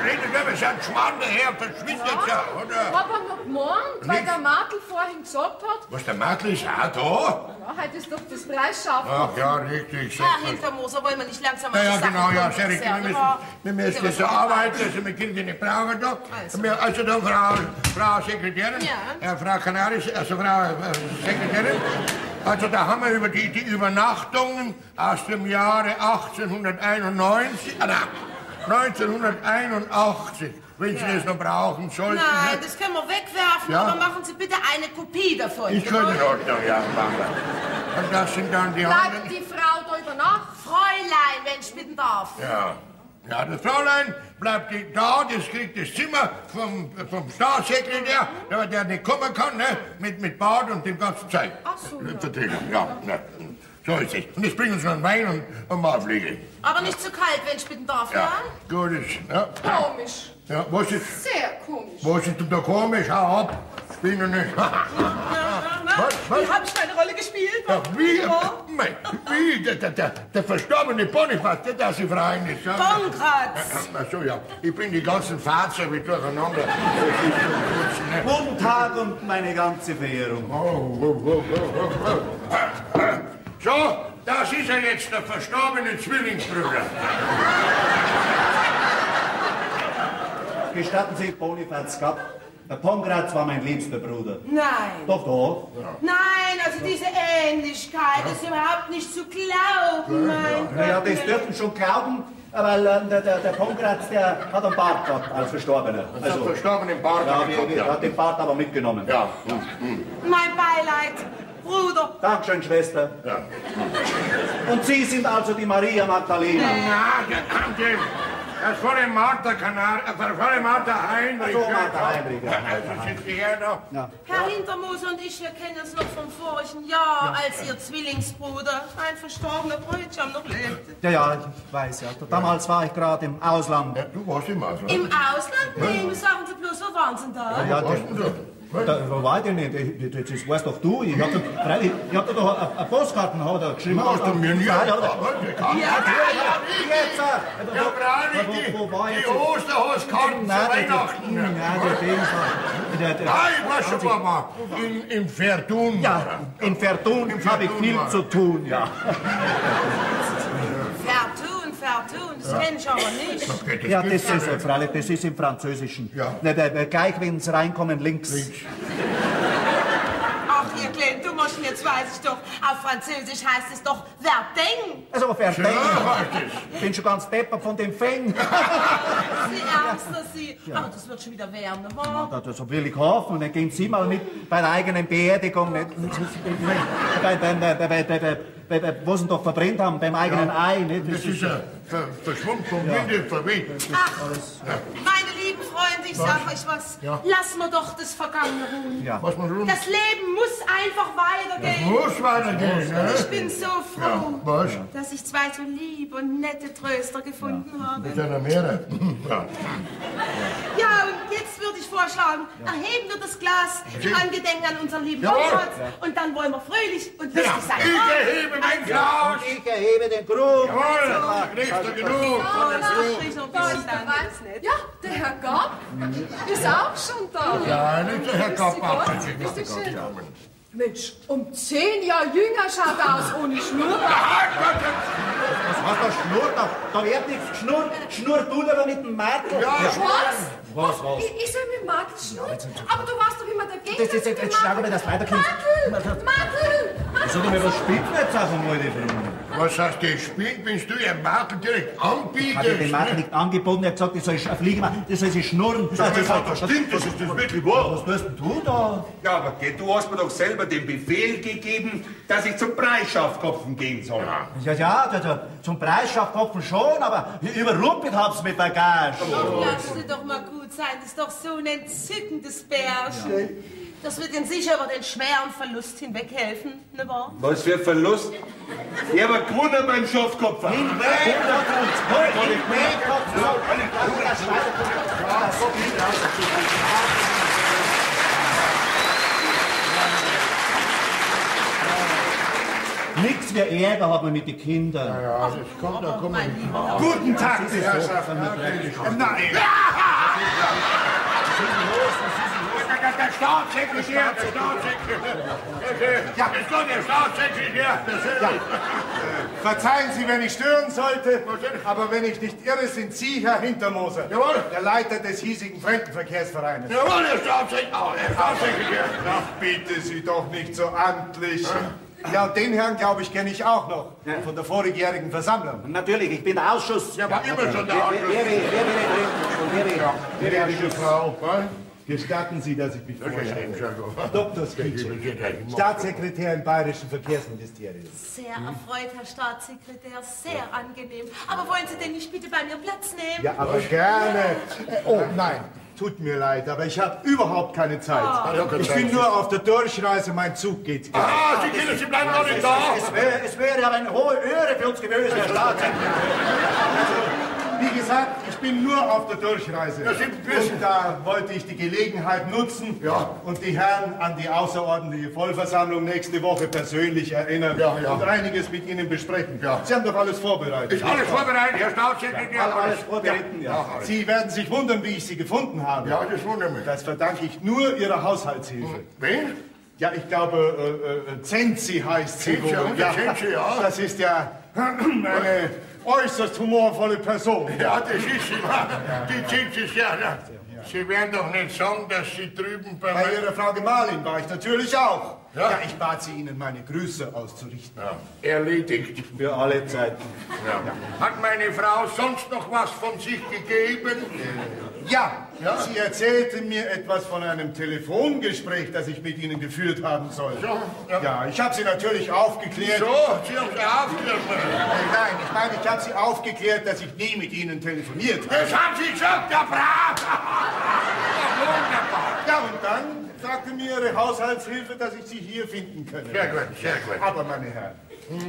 Redet über seinen Schmarrn daher, verschwindet jetzt ja, oder? Hab er noch gemeint, weil Nicht. der Martel vorhin gesagt hat, Was, der Martel ist auch da? ja, heute ist doch das Preisschaffen. Ach ja, richtig. Herr Hintermoser, wollen wir nicht langsam Ja, die genau, Sache ja, tun? sehr richtig. Ja, wahr? Wir müssen jetzt so arbeiten, also wir können die nicht brauchen da. Also da, Frau Sekretärin, Ja. Frau Kanaris, also Frau Sekretärin. Also da haben wir über die Übernachtungen aus dem Jahre 1891, nein, 1981, wenn Sie das noch brauchen sollten. Nein, ne? das können wir wegwerfen, Ja. aber machen Sie bitte eine Kopie davon. Ich könnte in Ordnung, ja, machen wir. Und das sind dann die Bleibt anderen. die Frau da über Nacht? Fräulein, wenn ich bitten darf. Ja. Ja, das Fräulein bleibt da, das kriegt das Zimmer vom Staatssekretär, der nicht kommen kann, ne? Mit Bad und dem ganzen Zeug. Ach so, ja. Vertretung, ja. So ist es. Und jetzt bringen Sie noch einen Wein und Mahlpflege. Aber nicht zu kalt, wenn ich bitten darf, ja? Ja, gut ist. Ja. Komisch. Ja, was ist denn da komisch? Hau ab. Ich bin noch nicht. Was? Hab ich meine Rolle gespielt? Ja, wie? Der verstorbene Bonifaz, der Sie freien ist. Ja. Bonkratz. Ach so, ja. Ich bin die ganzen Fahrzeuge durcheinander. Guten Tag und meine ganze Verehrung. So, das ist ja jetzt der verstorbene Zwillingsbruder. Gestatten Sie, Bonifaz Gapp, der Pongratz war mein liebster Bruder. Nein. Doch, doch. Nein, also diese Ähnlichkeit ist überhaupt nicht zu glauben, mein Naja, Gott. das dürfen schon glauben, weil der Pongratz, der hat einen Bart gehabt als Verstorbener. Also, der verstorbene Bart. Ja, wir hat den Bart aber mitgenommen. Ja. Mein Beileid, Bruder. Dankeschön, Schwester. Ja. Und Sie sind also die Maria Magdalena? Das war der Martha Heinrich. So, Martha Heinrich. Also sind Sie her da? Ja. Herr Hintermoser und ich, wir kennen uns noch vom vorigen Jahr, als Ihr Zwillingsbruder, ein verstorbener Bräutigam, noch lebte. Ja, ich weiß ja. Damals war ich gerade im Ausland. Ja, du warst im Ausland. Im Ausland? Nee, sagen Sie bloß, wo waren Sie da? Ja, Was denn da? wo war ich denn nicht? Das weißt doch du. Ich hab dir doch eine Postkarten geschrieben. Hast du mir nie Ja, ja. Jetzt, Ja, freilich, wo war die jetzt? Osterhauskarten zu Weihnachten. Nein, Nein, ich weiß schon mal, im Verdun. Ja, in Verdun habe ich viel zu tun, ja. Vertun, das kenne ich aber nicht. Ja, das ist, freilich, das ist im Französischen. Ja. Gleich, wenn Sie reinkommen, links. Ach, ihr kleinen Dummerchen, jetzt weiß ich doch, auf Französisch heißt es doch Verdeng. Also, Verdun. Ja, heißt Ich bin schon ganz deppert von dem Feng. Sie ernster, Sie. Aber das wird schon wieder werden, wa? Das will ich hoffen. Und dann gehen Sie mal mit bei der eigenen Beerdigung. Nicht, wo Sie doch verbrennt haben, beim eigenen Ei. Nicht? Das ist ja verschwunden vom Winde verweht. Ach, meine lieben Freunde, ich sag euch was. Ja. Lass mir doch das Vergangene ruhen. Ja. Was man tun? Das Leben muss einfach weitergehen. Muss weitergehen, ne? Ich bin so froh, Was? dass ich zwei so liebe und nette Tröster gefunden habe. Mit einer Meere. Ja. Ja, und jetzt würde ich vorschlagen, erheben wir das Glas im Angedenken an unseren lieben Jawohl. Bonifaz und dann wollen wir fröhlich und Ja, lustig sein. ich erhebe mein Glas. Ich erhebe den Krug. Jawohl, kriegst du genug von dem Krug. Ja, der Herr Gapp ist auch schon da. Ja, nicht der Herr Kapp. Bitte schön. Mensch, um 10 Jahre jünger schaut er aus ohne Schnurrbart. Was hast du Schnurrt? Da wird nichts geschnurrt. Schnurrt du aber mit dem Mädel. Was? Was? Ich soll mit Martel schnurren? Aber du warst doch immer dagegen. Jetzt schau mal, dass weiterkommt. Martel! Sag mal, was spielt denn jetzt auf einmal, die Frau? Was heißt das spielt, wenn du ihren Makel direkt anbietest? Hat er den Makel nicht angeboten? Er hat gesagt, ich soll fliegen machen, das soll sie schnurren. Das stimmt, das ist das wirklich wahr. Was tust denn du da? Ja, aber geh, du hast mir doch selber den Befehl gegeben, dass ich zum Preisschaffkopfen gehen soll. Ja, zum Preisschaffkopfen schon, aber überrumpelt hab's mit Bagage. Ach, lass dir doch mal gut sein, das ist doch so ein entzückendes Bärchen. Das wird Ihnen sicher über den schweren Verlust hinweghelfen, ne wahr? Was für Verlust? Ich habe gewonnen beim Schafkopf. Nix wie Ärger hat man mit den Kindern. Ja, das kommt, da kommt Mein Lieber. Guten Tag, die Herrschaften. Nein. Der Staatssekretär, der Staatssekretär. Ja, ist doch der Staatssekretär. Verzeihen Sie, wenn ich stören sollte, aber wenn ich nicht irre, sind Sie Herr Hintermoser, Jawohl. der Leiter des hiesigen Fremdenverkehrsvereines. Jawohl, der Staatssekretär. Ach, bitte Sie doch nicht so amtlich. Ja, und den Herrn, glaube ich, kenne ich auch noch. Von der vorjährigen Versammlung. Natürlich, ich bin der Ausschuss. Ja, war immer schon der Ausschuss. Gnädige Frau, gestatten Sie, dass ich mich vorstelle. Dr. Skitschek, Staatssekretär im Bayerischen Verkehrsministerium. Sehr erfreut, Herr Staatssekretär, sehr angenehm. Aber wollen Sie denn nicht bitte bei mir Platz nehmen? Ja, aber gerne. Oh, nein. Tut mir leid, aber ich habe überhaupt keine Zeit. Ich bin nur auf der Durchreise, mein Zug geht gleich. Ah, Sie Kinder, Sie bleiben noch nicht da. Es wäre aber eine hohe Ehre für uns gewesen, Herr Staatssekretär. Wie gesagt, ich bin nur auf der Durchreise. Ja, und da wollte ich die Gelegenheit nutzen und die Herren an die außerordentliche Vollversammlung nächste Woche persönlich erinnern und einiges mit Ihnen besprechen. Sie haben doch alles vorbereitet. Ist alles vorbereitet, Herr Staatssekretär? Alles vorbereitet, ja. Sie werden sich wundern, wie ich Sie gefunden habe. Ja, das wundert mich. Das verdanke ich nur Ihrer Haushaltshilfe. Wen? Ja, ich glaube, Zenzi heißt sie. Zenzi, unser Zenzi, ja. Das ist ja eine äußerst humorvolle Person. Ja, das ist sie, wahr. Die Zenzi ist ja. Sie werden doch nicht sagen, dass Sie drüben bei Bei Ihrer Frau Gemahlin war ich natürlich auch. Ja. Ja, ich bat sie, Ihnen meine Grüße auszurichten. Ja, erledigt. Für alle Zeiten. Ja. Hat meine Frau sonst noch was von sich gegeben? Ja, sie erzählte mir etwas von einem Telefongespräch, das ich mit Ihnen geführt haben soll. So, Ja, ich habe sie natürlich aufgeklärt. So, Sie haben sie aufgeklärt. Nein, ich meine, ich habe sie aufgeklärt, dass ich nie mit Ihnen telefoniert habe. Das haben Sie gesagt, ja brav. Wunderbar. Ja, und dann sagte mir Ihre Haushaltshilfe, dass ich Sie hier finden könne. Sehr gut, sehr gut. Aber, meine Herren,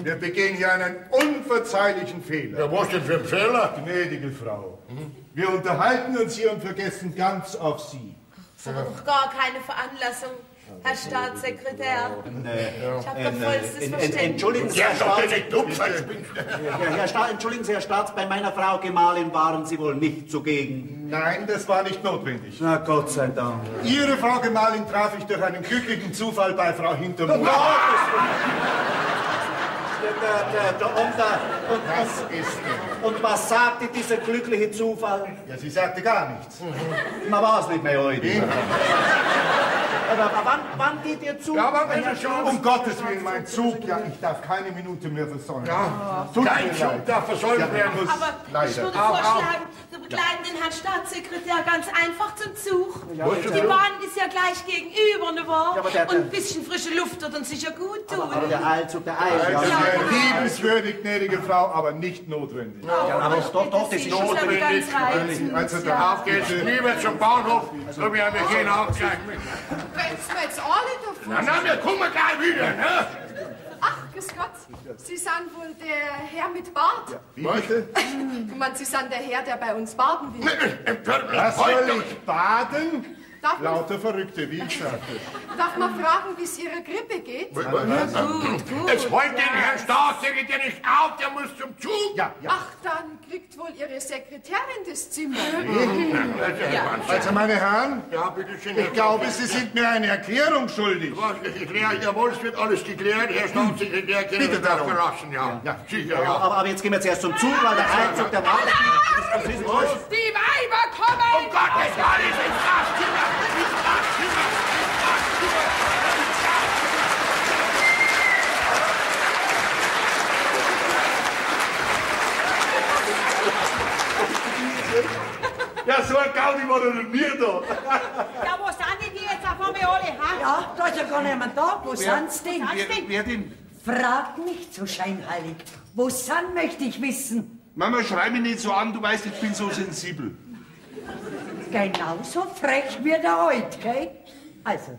wir begehen hier einen unverzeihlichen Fehler. Ja, was denn für ein Fehler? Gnädige Frau, wir unterhalten uns hier und vergessen ganz auf Sie. Das ist aber doch gar keine Veranlassung, Herr Staatssekretär. Ich habe doch vollstes Verständnis. Entschuldigen Sie, Ja, Herr doch, Staats... nicht dumm, Entschuldigen Sie, Herr Staats, bei meiner Frau Gemahlin waren Sie wohl nicht zugegen. Nein, das war nicht notwendig. Na Gott sei Dank. Ihre Frau Gemahlin traf ich durch einen glücklichen Zufall bei Frau Hintermund. Und was sagte dieser glückliche Zufall? Ja, sie sagte gar nichts. Na, war es nicht mehr heute. Aber wann geht Ihr Zug? Ja, aber wenn Sie schon... Um Gottes Willen, mein Zug, ja, ich darf keine Minute mehr versäumen. Ja, Tut kein mir Zug leid. darf versäumt werden. Aber ich Leider. würde vorschlagen, wir begleiten den Herrn Staatssekretär ganz einfach zum Zug. Die Bahn ist ja gleich gegenüber, ne wahr? Ja, aber der- Und ein bisschen frische Luft wird uns sicher gut tun. Aber der Eilzug, der Eil. Das Ja, wäre liebenswürdig, gnädige Frau, aber nicht notwendig. aber doch, das ist notwendig. Ganz reizend. Also ja. da Auf geht's, lieber zum Bahnhof. So, wir gehen auch gleich mit. Wenn's mir jetzt alle davon... Na, wir kommen gleich wieder, ne? Ach, grüß Gott. Sie sind wohl der Herr mit Bart. Wie bitte? Ich meine, Sie sind der Herr, der bei uns baden will. Was soll ich baden? Darf man, Lauter Verrückte, wie ich sagte. darf man fragen, wie es Ihrer Grippe geht? Gut. Jetzt holt den Herrn Staatssekretär nicht auf, der muss zum Zug. Ja. Ach, dann kriegt wohl Ihre Sekretärin das Zimmer. Also, meine Herren, Ja, bitte schön. ich glaube, Sie sind mir eine Erklärung schuldig. Was, ich erkläre, jawohl, es wird alles geklärt. Herr Staatssekretär, können Bitte wir das darum. verlassen, ja. Sicher, ja. aber jetzt gehen wir zuerst zum Zug, weil der Eilzug, der wartet. Die Weiber kommen! Um Gottes Willen, ins Schlafzimmer! Ins Schlafzimmer! Ins Schlafzimmer! Ja, so ein Gaudi war doch noch nie da. Ja, wo sind denn die jetzt auf einmal alle, ha? Ja, da ist ja gar niemand da. Wo sind's denn? Wer denn? Frag nicht so scheinheilig. Wo sind, möchte ich wissen. Mama, schrei mich nicht so an, du weißt, ich bin so sensibel. Genauso frech wie der heut, gell? Also,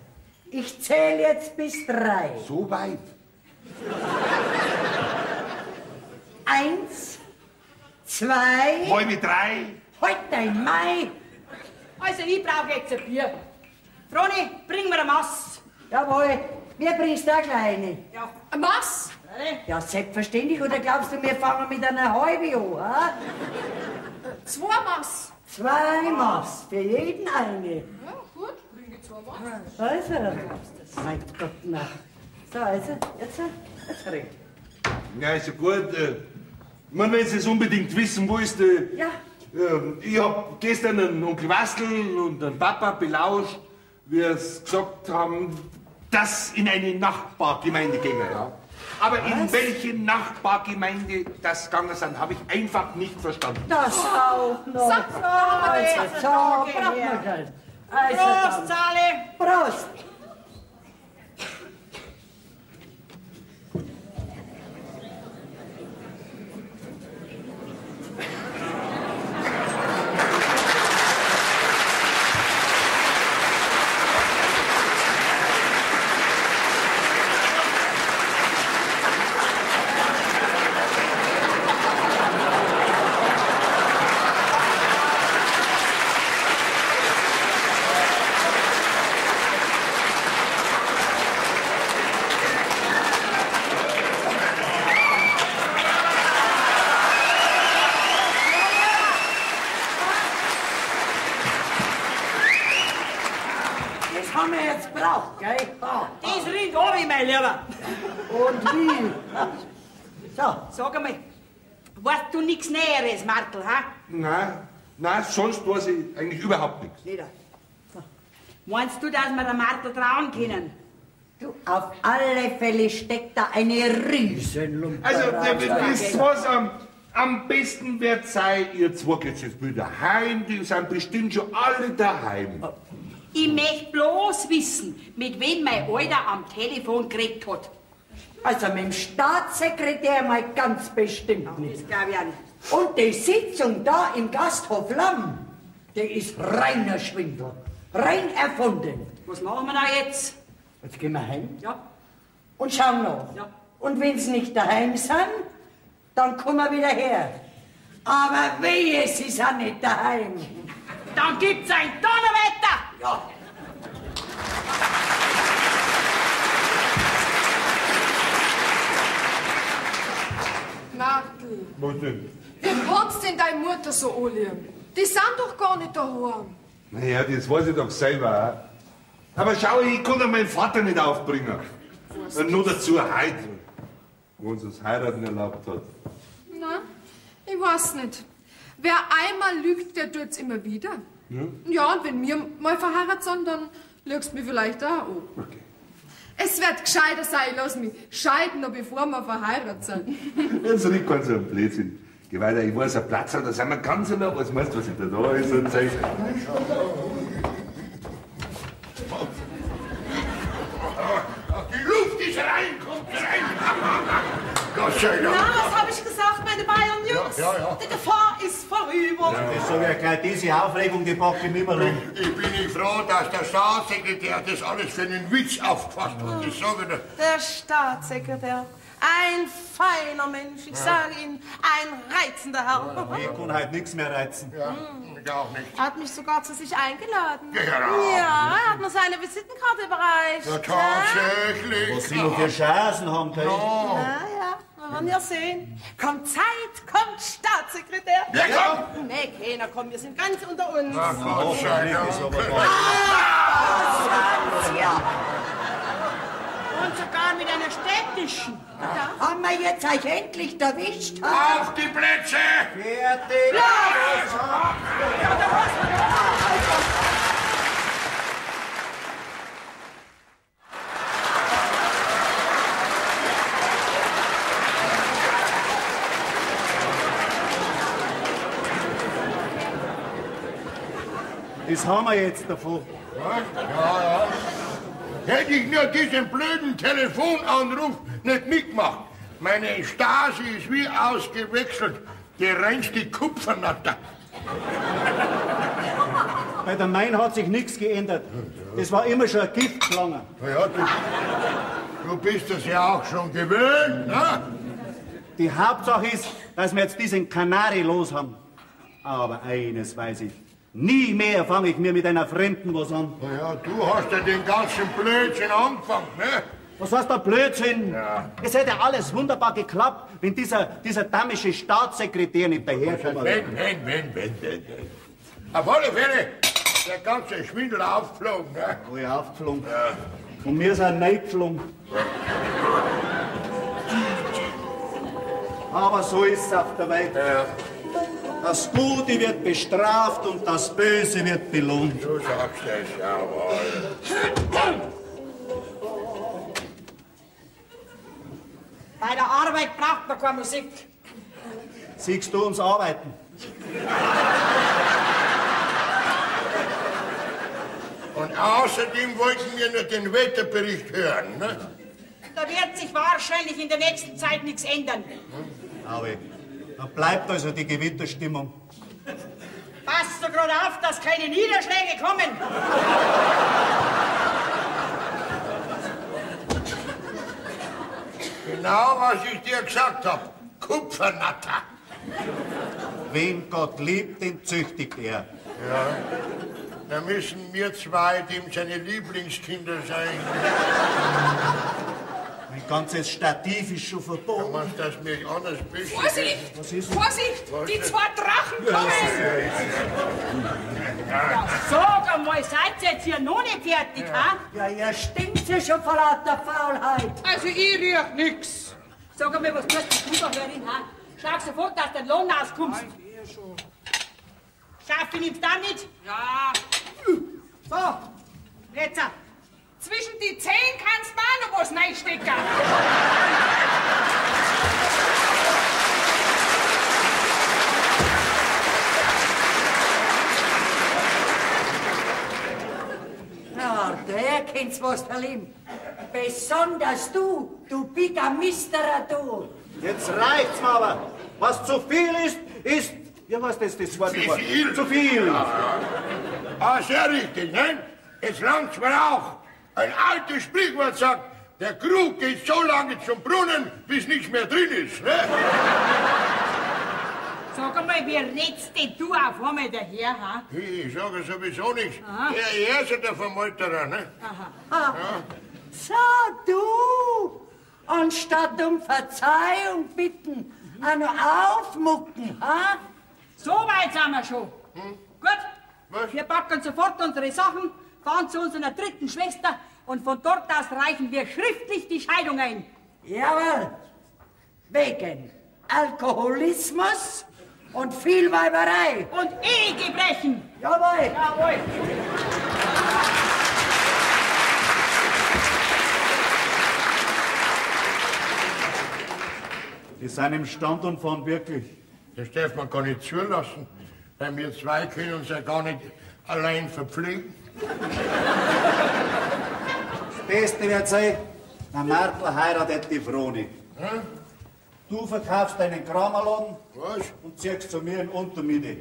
ich zähle jetzt bis 3. So weit? 1, 2. Halbe 3. Halt dein Mai. Also, ich brauche jetzt ein Bier. Froni, bring mir ein Mass. Jawohl, mir bringst du auch gleich eine. Ja. Ein Mass? Ja, selbstverständlich. Oder glaubst du, wir fangen mit einer halben an? Ha? 2 Mass. 2 Maß, für jeden eine. Ja, gut, bringe 2 Mass. Also, mein Gott, na. So, also, jetzt red. Ja, ist ja gut. Man, wenn Sie es unbedingt wissen, wo ist Ja. ich hab gestern einen Onkel Wastel und einen Papa belauscht, wie es gesagt haben, dass in eine Nachbargemeinde ginge. Ja. Aber in welche Nachbargemeinde das gegangen sind, habe ich einfach nicht verstanden. Das auch noch. Also, so, braucht man das. Also, Prost, Sali. Prost. Das haben wir jetzt braucht, gell? Da. Das rinnt runter, mein Lieber. Und wie? So, Sag einmal, weißt du nichts Näheres, Martel, ha? Nein, sonst weiß ich eigentlich überhaupt nichts. nieder. Meinst du, dass wir der Martel trauen können? Du, auf alle Fälle steckt da eine Riesenlumpe. Also, rein. wisst ihr was? Am besten wird sein, ihr zwei geht jetzt wieder heim, die sind bestimmt schon alle daheim. Ich möchte bloß wissen, mit wem mein Alter am Telefon geredet hat. Also mit dem Staatssekretär mal ganz bestimmt nicht. Das glaube ich auch nicht. Und die Sitzung da im Gasthof Lamm, die ist reiner Schwindel. Rein erfunden. Was machen wir da jetzt? Jetzt gehen wir heim Ja, und schauen nach. Ja. Und wenn sie nicht daheim sind, dann kommen wir wieder her. Aber wehe, sie sind nicht daheim. dann gibt's ein Donnerwetter! Ja. Martel, Was denn? wie kannst denn deine Mutter so anliegen? Die sind doch gar nicht daheim. Naja, das weiß ich doch selber auch. Aber schau, ich kann doch meinen Vater nicht aufbringen. Und nur dazu heute, wo uns das Heiraten erlaubt hat. Na, ich weiß nicht. Wer einmal lügt, der tut's immer wieder. Ja, und wenn wir mal verheiratet sind, dann lügst du mich vielleicht auch an. Okay. Es wird gescheiter sein, ich lass mich scheiden, noch bevor wir verheiratet sind. Jetzt riecht kein so ein Blödsinn. Geh weiter, ich weiß, ein Platz hat, da sind wir ganz nah. Was meinst du, was hinter da ist? Und zeig. Die Luft ist rein, kommt rein. Gott sei Dank. Na, was habe ich gesagt, meine Bayern-Jungs? Ja. Die Gefahr ist vorüber. Das sag ich ja gleich, diese Aufregung, die packe ich nicht mehr rum. Ich bin nicht froh, dass der Staatssekretär das alles für einen Witz aufgefasst hat. Ich sage dir. Der Staatssekretär. Ein feiner Mensch, ich sage Ihnen, ein reizender Herr. Ich kann heute nichts mehr reizen. Ja, ich auch nicht. Er hat mich sogar zu sich eingeladen. Ja. Ja, er hat mir seine Visitenkarte überreicht. Ja, tatsächlich. Was sie noch für Chancen haben können. Ja, wir werden ja sehen. Kommt Zeit, kommt Staatssekretär. Ja, Nee, keiner kommt, wir sind ganz unter uns. Gott sei Dank. Und sogar mit einer städtischen. Haben wir jetzt euch endlich erwischt? Auf die Plätze! Fertig! Das haben wir jetzt davon. Was? Ja. Hätte ich nur diesen blöden Telefonanruf nicht mitgemacht. Meine Stasi ist wie ausgewechselt. Die reinste Kupfernatter. Bei der Main hat sich nichts geändert. Das war immer schon eine Giftschlange. Ja, du bist das ja auch schon gewöhnt, ne? Die Hauptsache ist, dass wir jetzt diesen Kanari los haben. Aber eines weiß ich. Nie mehr fange ich mir mit einer Fremden was an. Ja, du hast ja den ganzen Blödsinn angefangen, ne? Was heißt der Blödsinn? Ja. Es hätte alles wunderbar geklappt, wenn dieser damische Staatssekretär nicht daherkommen wäre. Wenn. Auf alle Fälle, der ganze Schwindel aufgeflogen, ne? Oh ja, aufgeflogen. Ja. Und wir sind reingeflogen. Aber so ist es auf der Welt. Ja. Das Gute wird bestraft und das Böse wird belohnt. Du sagst es, jawohl. Bei der Arbeit braucht man keine Musik. Siehst du uns arbeiten? Und außerdem wollten wir nur den Wetterbericht hören, ne? Da wird sich wahrscheinlich in der nächsten Zeit nichts ändern. Aber da bleibt also die Gewitterstimmung. Passt du gerade auf, dass keine Niederschläge kommen? Genau, was ich dir gesagt habe. Kupfernatter. Wen Gott liebt, den züchtigt er. Ja, da müssen wir zwei dem seine Lieblingskinder sein. Mein ganzes Stativ ist schon verboten. Du machst das mir anders besser. Vorsicht! Was ist Vorsicht! Was Die ist? zwei Drachen kommen! Ja, sag einmal, seid ihr jetzt hier noch nicht fertig, ha? Ja, ihr stinkt ja schon vor lauter Faulheit. Also ich riech nix. Sag einmal, was tust du da herin, ha? Schau sofort, dass du den Lohn auskommst. Schaffi nimmst du auch mit? Ja, So, jetzt. zwischen die Zehen kannst du auch noch was reinstecken. Ja, der kennt's was, Herr Lim. Besonders du Bigamisterer, du. Jetzt reicht's mir aber. Was zu viel ist, ist... Ja, was das Wort? Zu viel. Zu viel. Ah, sehr richtig, ne? Jetzt langt's mir auch. Ein altes Sprichwort sagt, der Krug geht so lange zum Brunnen, bis nichts mehr drin ist, ne? Sag einmal, wie redst denn du auf einmal daher, ha? Ich sage sowieso nichts. Aha. Er ist ja der Vermeuterer, ne? Aha. So, du. Anstatt um Verzeihung bitten, auch noch aufmucken, ha? So weit sind wir schon. Gut, Was? wir packen sofort unsere Sachen, fahren zu unserer dritten Schwester und von dort aus reichen wir schriftlich die Scheidung ein. Jawohl. Wegen Alkoholismus und viel Weiberei. Und Ehegebrechen. Jawohl. Jawohl. Die sind im Stand und fahren wirklich. Das darf man gar nicht zulassen, weil wir zwei können uns ja gar nicht allein verpflegen. Das Beste wird sein, der Merkel heiratet die Froni. Hm? Du verkaufst deinen Kramerladen Was? und ziehst zu mir in Untermiete.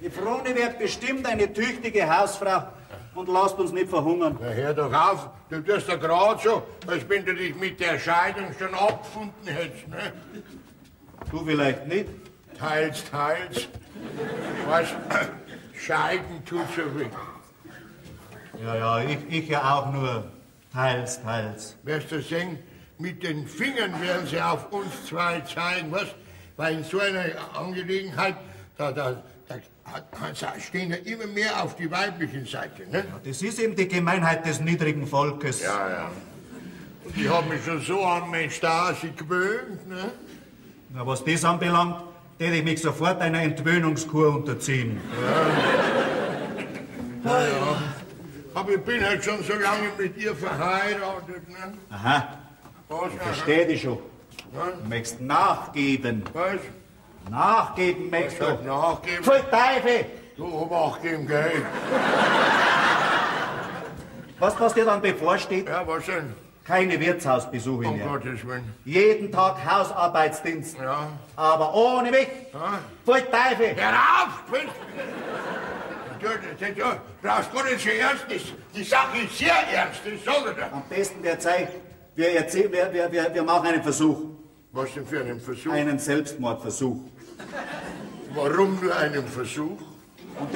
Die Froni wird bestimmt eine tüchtige Hausfrau und lasst uns nicht verhungern. Na, hör doch auf, du tust ja gerade so, als wenn du dich mit der Scheidung schon abgefunden hättest, ne? Du vielleicht nicht? Teils. Was? Scheiden tut so weh. Ja, ich ja auch nur teils. Wirst du sehen, mit den Fingern werden sie auf uns zwei zeigen, was? Weil in so einer Angelegenheit, da stehen ja immer mehr auf die weiblichen Seite, ne? Das ist eben die Gemeinheit des niedrigen Volkes. Ja. Und ich habe mich schon so an meine Stasi gewöhnt, ne? Na, was das anbelangt, hätte ich mich sofort einer Entwöhnungskur unterziehen. Ja. Aber ich bin halt schon so lange mit ihr verheiratet, ne? Aha, Was? versteh dich schon. Ja? Du möchtest nachgeben. Was? Nachgeben möchtest Was du. soll ich nachgeben? Voll Teufel! Du Obacht geben, gell? Was dir dann bevorsteht? Ja, was denn? Keine Wirtshausbesuche Um mehr. Gottes Willen. Jeden Tag Hausarbeitsdienst. Ja. Aber ohne mich. Ja. Voll Teufel! Hör auf! Du brauchst gar nicht so ernst. Die Sache ist sehr ernst, ich sage dir. Am besten der Zeit, wir machen einen Versuch. Was denn für einen Versuch? Einen Selbstmordversuch. Warum nur einen Versuch? Und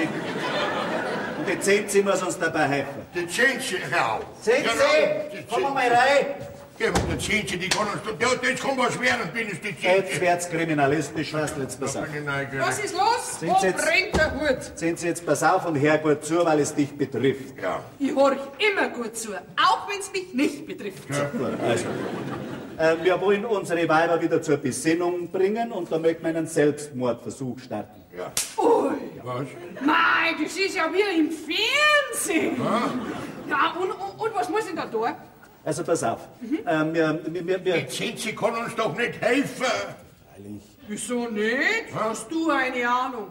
die Zenzi muss uns dabei helfen. Die Zenzi, hör auf. Zenzi, die komm mal rein. Geh mit der Zenzi, die kann uns... Jetzt kommt was werden, bin ich die Zenzi. Jetzt wird's kriminalistisch, weißt du, jetzt pass auf. Was ist los? Sind Wo Sie jetzt- brennt der Hut? Zenzi, jetzt pass auf und hör gut zu, weil es dich betrifft. Ja. Ich horch immer gut zu, auch wenn es mich nicht betrifft. Gut, also. Wir wollen unsere Weiber wieder zur Besinnung bringen und da möchten wir einen Selbstmordversuch starten. Ja. Ui, Was? mei, das ist ja wie im Fernsehen. Ja, und was muss ich da tun? Also pass auf. Die Zenzi kann uns doch nicht helfen. Wieso nicht? Hast du eine Ahnung?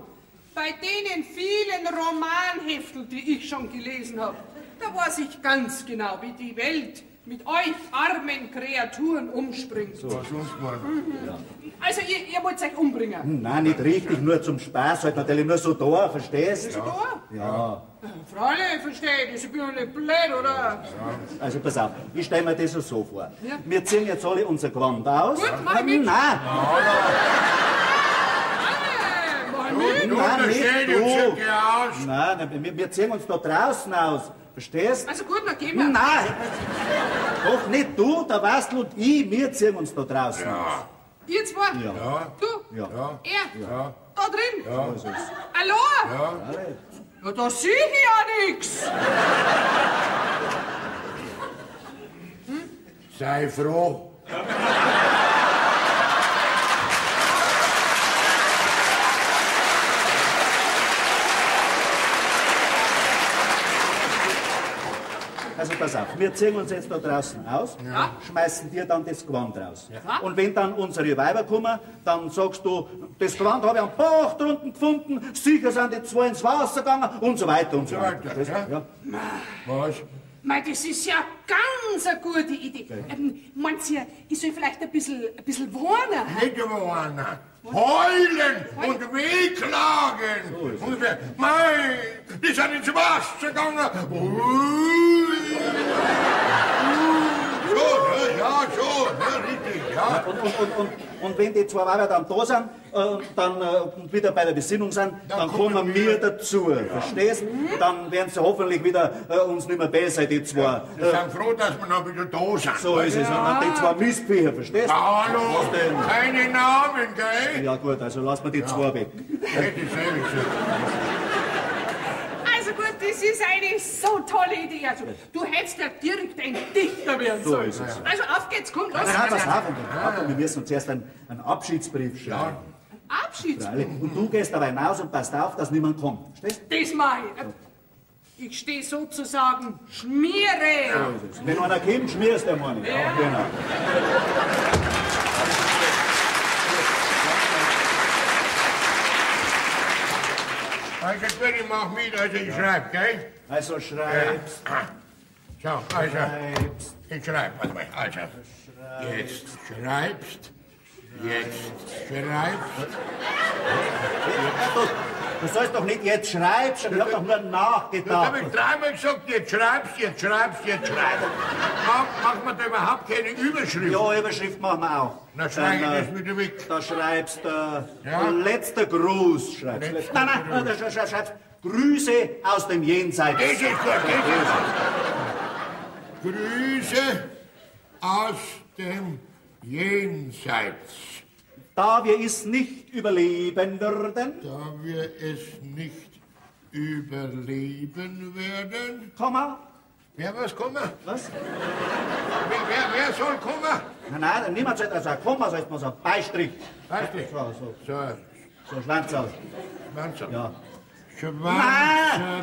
Bei denen vielen Romanhefteln, die ich schon gelesen habe, da weiß ich ganz genau, wie die Welt mit euch armen Kreaturen umspringt. Was uns mal. Also ihr wollt euch umbringen. Nein, nicht richtig, nur zum Spaß, halt natürlich nur so da, verstehst du? Ja. Freilich, verstehe ich, ich bin ja nicht blöd, oder? Also pass auf, ich stelle mir das so vor. Ja. Wir ziehen jetzt alle unser Gewand aus. Gut, mach ich mit. Nein, Mach mit. Du, Nein, der nicht Schädel du. zieht dir aus. nein, wir ziehen uns da draußen aus. Verstehst? Also gut, dann gehen wir. Nein! Doch nicht du, der Wastel und ich, wir ziehen uns da draußen aus. Ihr zwei? Ja. Du? Ja. Er? Ja. Da drin? So ist es. Hallo? Ja. Ja, da sehe ich ja nix. Sei froh. Also pass auf, wir ziehen uns jetzt da draußen aus, schmeißen dir dann das Gewand raus. Und wenn dann unsere Weiber kommen, dann sagst du, das Gewand habe ich am Bach drunten gefunden, sicher sind die zwei ins Wasser gegangen und so weiter und so weiter. Verstehst du? Ja. Was? Mei, das ist ja ganz eine gute Idee. Meint ihr, ich soll vielleicht ein bisschen warnen? Nicht überwarnen. Heulen und wehklagen. Und wer, mei, die sind ins Wasser gegangen. So, richtig, ja. Und wenn die zwei Weiber dann da sind, dann wieder bei der Besinnung sind, dann kommen wir dazu, verstehst? Dann werden sie hoffentlich wieder uns nicht mehr besser, die zwei. Wir sind froh, dass wir noch wieder da sind. So ist es, und dann die zwei Mistviecher, verstehst? Hallo, Was denn? keine Namen, gell? Ja gut, also lassen wir die zwei weg. Hätte ich selber gesagt. Also gut, das ist eine so tolle Idee. Also, du hättest ja direkt ein Dichter werden So sollen. ist es. Also auf geht's, komm, los. Nein, pass auf, wir müssen uns zuerst einen Abschiedsbrief schreiben. Abschied. Und du gehst aber hinaus und passt auf, dass niemand kommt. Verstehst? Das mach ich. Ich stehe sozusagen Schmiere. Wenn einer kommt, schmierst du mal nicht. Ja. Genau. Also gut, ich mach mit, also ich schreib, gell? Also schreibst. So, also, Schreibst. ich schreib, warte mal, also. Jetzt schreibst. Du sollst doch nicht jetzt schreibst, ich hab doch nur Das nachgedacht. habe ich dreimal gesagt, jetzt schreibst. Macht man da überhaupt keine Überschrift? Ja, Überschrift machen wir auch. Na, schreib ich das wieder weg. Da schreibst Ja. letzter Gruß. Schreibst. Nein, da schreibst Grüße aus dem Jenseits. Das ist gut, Grüße aus dem Jenseits. Da wir es nicht überleben würden, Da wir es nicht überleben werden. Komma. Wer was kommen? Was? Wer soll kommen? Nein, niemand soll da sagen, Komma, soll man sagen, Beistrich. Weißt du? So So, Schwanzerl. Schwanzerl. Ja. Schwanzerl.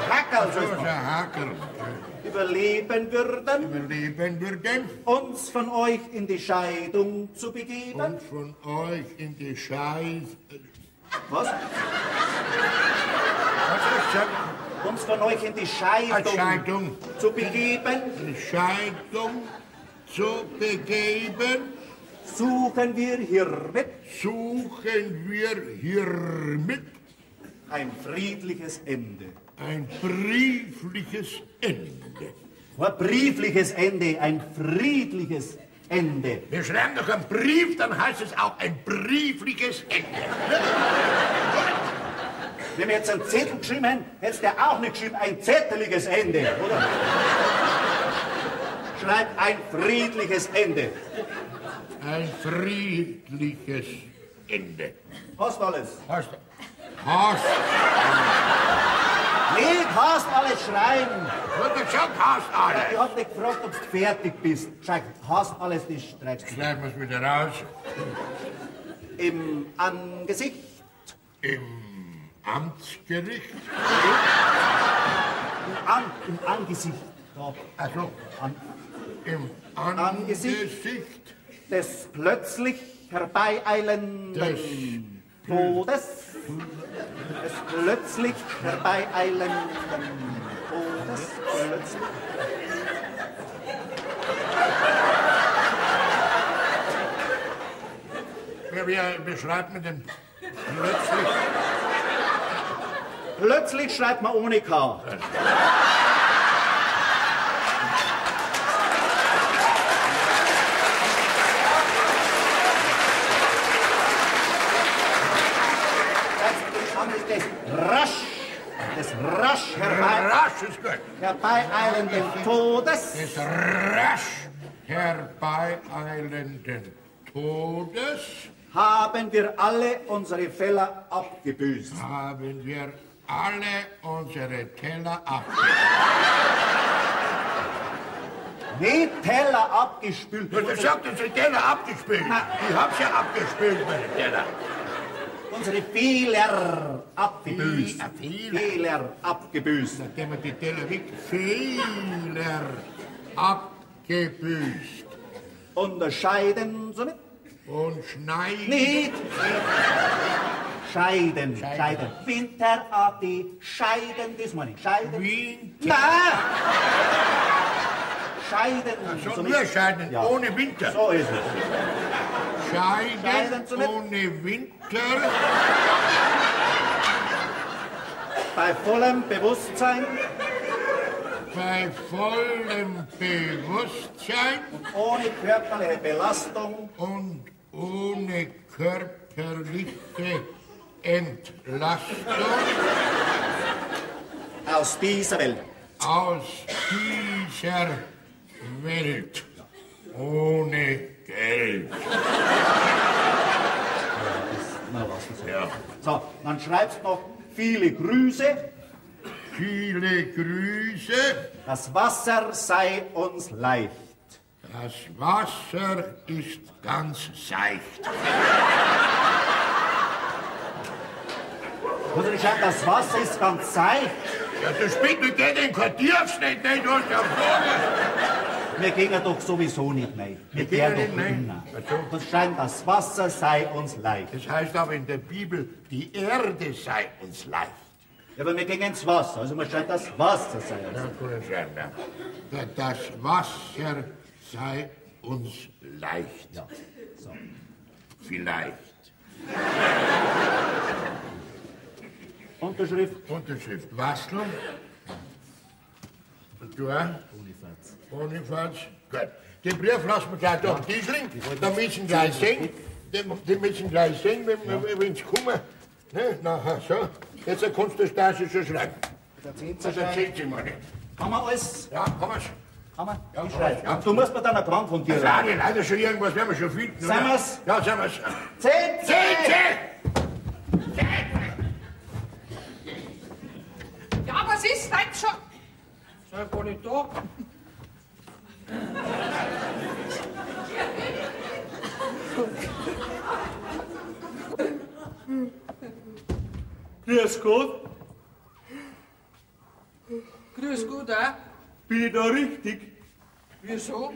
Hackerl, So ist ein Hakel. überleben würden, Überleben würden, uns von euch in die Scheidung zu begeben. und von euch in die Was? Was soll ich sagen? Uns von euch in die Scheidung zu begeben, Die Scheidung zu begeben, suchen wir hiermit ein friedliches Ende. ein briefliches Ende. Ein briefliches Ende, ein friedliches Ende. Wir schreiben doch einen Brief, dann heißt es auch ein briefliches Ende. Wenn wir jetzt einen Zettel geschrieben hätten, hättest du auch nicht geschrieben, ein zetteliges Ende, oder? Schreib ein friedliches Ende. Ein friedliches Ende. Hast alles? Hast Nicht hast alles schreiben. du gesagt, hast Ich alles? hab dich gefragt, ob du fertig bist. Schreib, hast alles, das schreibst du. Schreiben wir es wieder raus. Im Angesicht. Im Amtsgericht. Im Angesicht. Da. Also, An, im Angesicht. Angesicht des plötzlich herbeieilenden des Todes. Des plötzlich herbeieilenden Todes. Plötzlich. Wie beschreibt man denn plötzlich? Plötzlich schreibt man ohne K. Des rasch Rasch ist gut. herbeieilenden Todes Des rasch herbeieilenden Todes haben wir alle unsere Fälle abgebüßt. haben wir alle unsere Teller abgespült. Nicht Teller abgespült. Du hast gesagt, unsere Teller abgespült. Ich hab's ja abgespült, meine Teller. Unsere Fehler abgebüßt. Fehler. Fehler abgebüßt. Nachdem wir die Teller weg, Fehler abgebüßt. Unterscheiden somit Und schneiden. nicht. Scheiden. Winter-AT. Scheiden, das meine ich. Scheiden. Winter. Nein! Scheiden. So somit- nur scheiden, Ja. ohne Winter. So ist es. Scheiden Scheiden somit. ohne Winter. Bei vollem Bewusstsein Bei vollem Bewusstsein ohne körperliche Belastung und ohne körperliche Entlastung aus dieser Welt. aus dieser Welt. Ohne Geld. Na, was ist das? Ja. So, dann schreibst du noch viele Grüße. Viele Grüße. Das Wasser sei uns leicht. Das Wasser ist ganz seicht. Muss ich sagen, das Wasser ist ganz seicht. Ja, du spielst mit den Quartiers nicht, ne? Du hast ja Vogel. Wir gehen ja doch sowieso nicht rein. Wir gehen gehen nicht doch rein. rein. Ach so. Das scheint, das Wasser sei uns leicht. Das heißt aber in der Bibel, die Erde sei uns leicht. Ja, aber wir gehen ins Wasser, also man scheint, das Wasser sei uns Ja, kann sein, ja. Das Wasser sei uns leicht. Ja, so. Vielleicht. Unterschrift? Unterschrift Wastel. Und du auch? Bonifaz. Gut. Den Brief lassen wir gleich da am Tisch liegen. Da müssen gleich sehen. Die müssen gleich sehen, wenn sie kommen. Ne? Nachher, so. Jetzt kannst du das Tasche schon schreiben. Da Das erzählt sie mal nicht. Haben wir alles? Ja, haben wir's. Haben wir? Ja, Ich schreibe. ja. Und du musst mir dann einen Kram von dir Ja, laden. leider schon irgendwas werden wir schon finden. Sind oder? wir's? Ja, sind wir's. Zehn! Ja, was ist heute schon? Sei gar nicht da. Grüß Gott. Grüß Gott, auch. Bin ich da richtig? Wieso?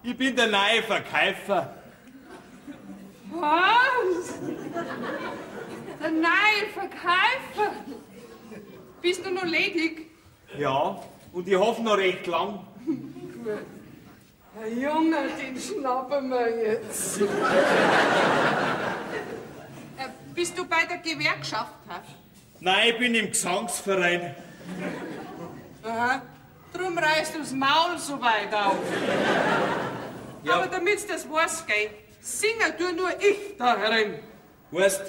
Ich bin der neue Verkäufer. Was? Der neue Verkäufer? Bist du noch ledig? Ja, und ich hoffe noch recht lang. Herr Junge, den schnappen wir jetzt. Bist du bei der Gewerkschaft? Nein, ich bin im Gesangsverein. Aha. Drum reißt du das Maul so weit auf. Ja. Aber damit du das weißt, gell, singen tu nur ich da herin. Weißt,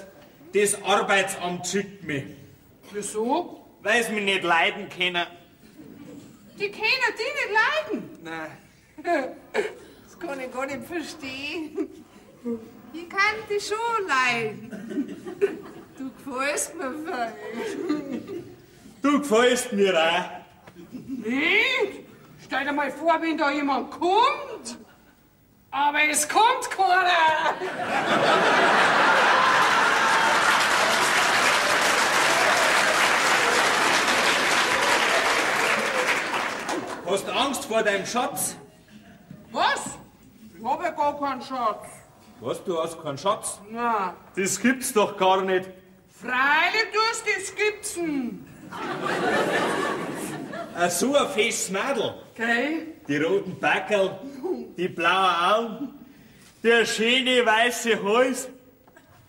das Arbeitsamt schickt mich. Wieso? Weil sie mich nicht leiden können. Die können die nicht leiden. Nein. Das kann ich gar nicht verstehen. Ich kann dich schon leiden. Du gefällst mir fein. Du gefällst mir auch. Nicht? Stell dir mal vor, wenn da jemand kommt. Aber es kommt keiner. Hast du Angst vor deinem Schatz? Was? Ich habe ja gar keinen Schatz. Was, du hast keinen Schatz? Na, Das gibt's doch gar nicht. freilich tust du das gibt'n. So ein festes Mädel. Okay? Die roten Backerl, die blauen Augen, der schöne weiße Hals.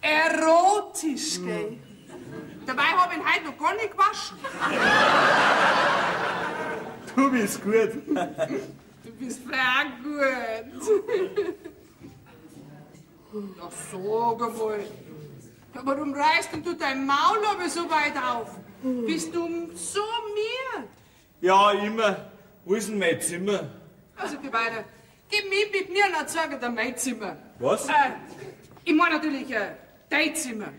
Erotisch, gell? Dabei habe ich ihn heute noch gar nicht gewaschen. Du bist gut. Du bist frei gut. Ja, sag einmal. Ja, warum reißt denn du dein Maul aber so weit auf? Bist du so mir? Ja, immer. Wo ist denn mein Zimmer? Also, geh weiter. Gib mich mit mir und sag dir mein Zimmer. Was? Ich meine natürlich dein Zimmer.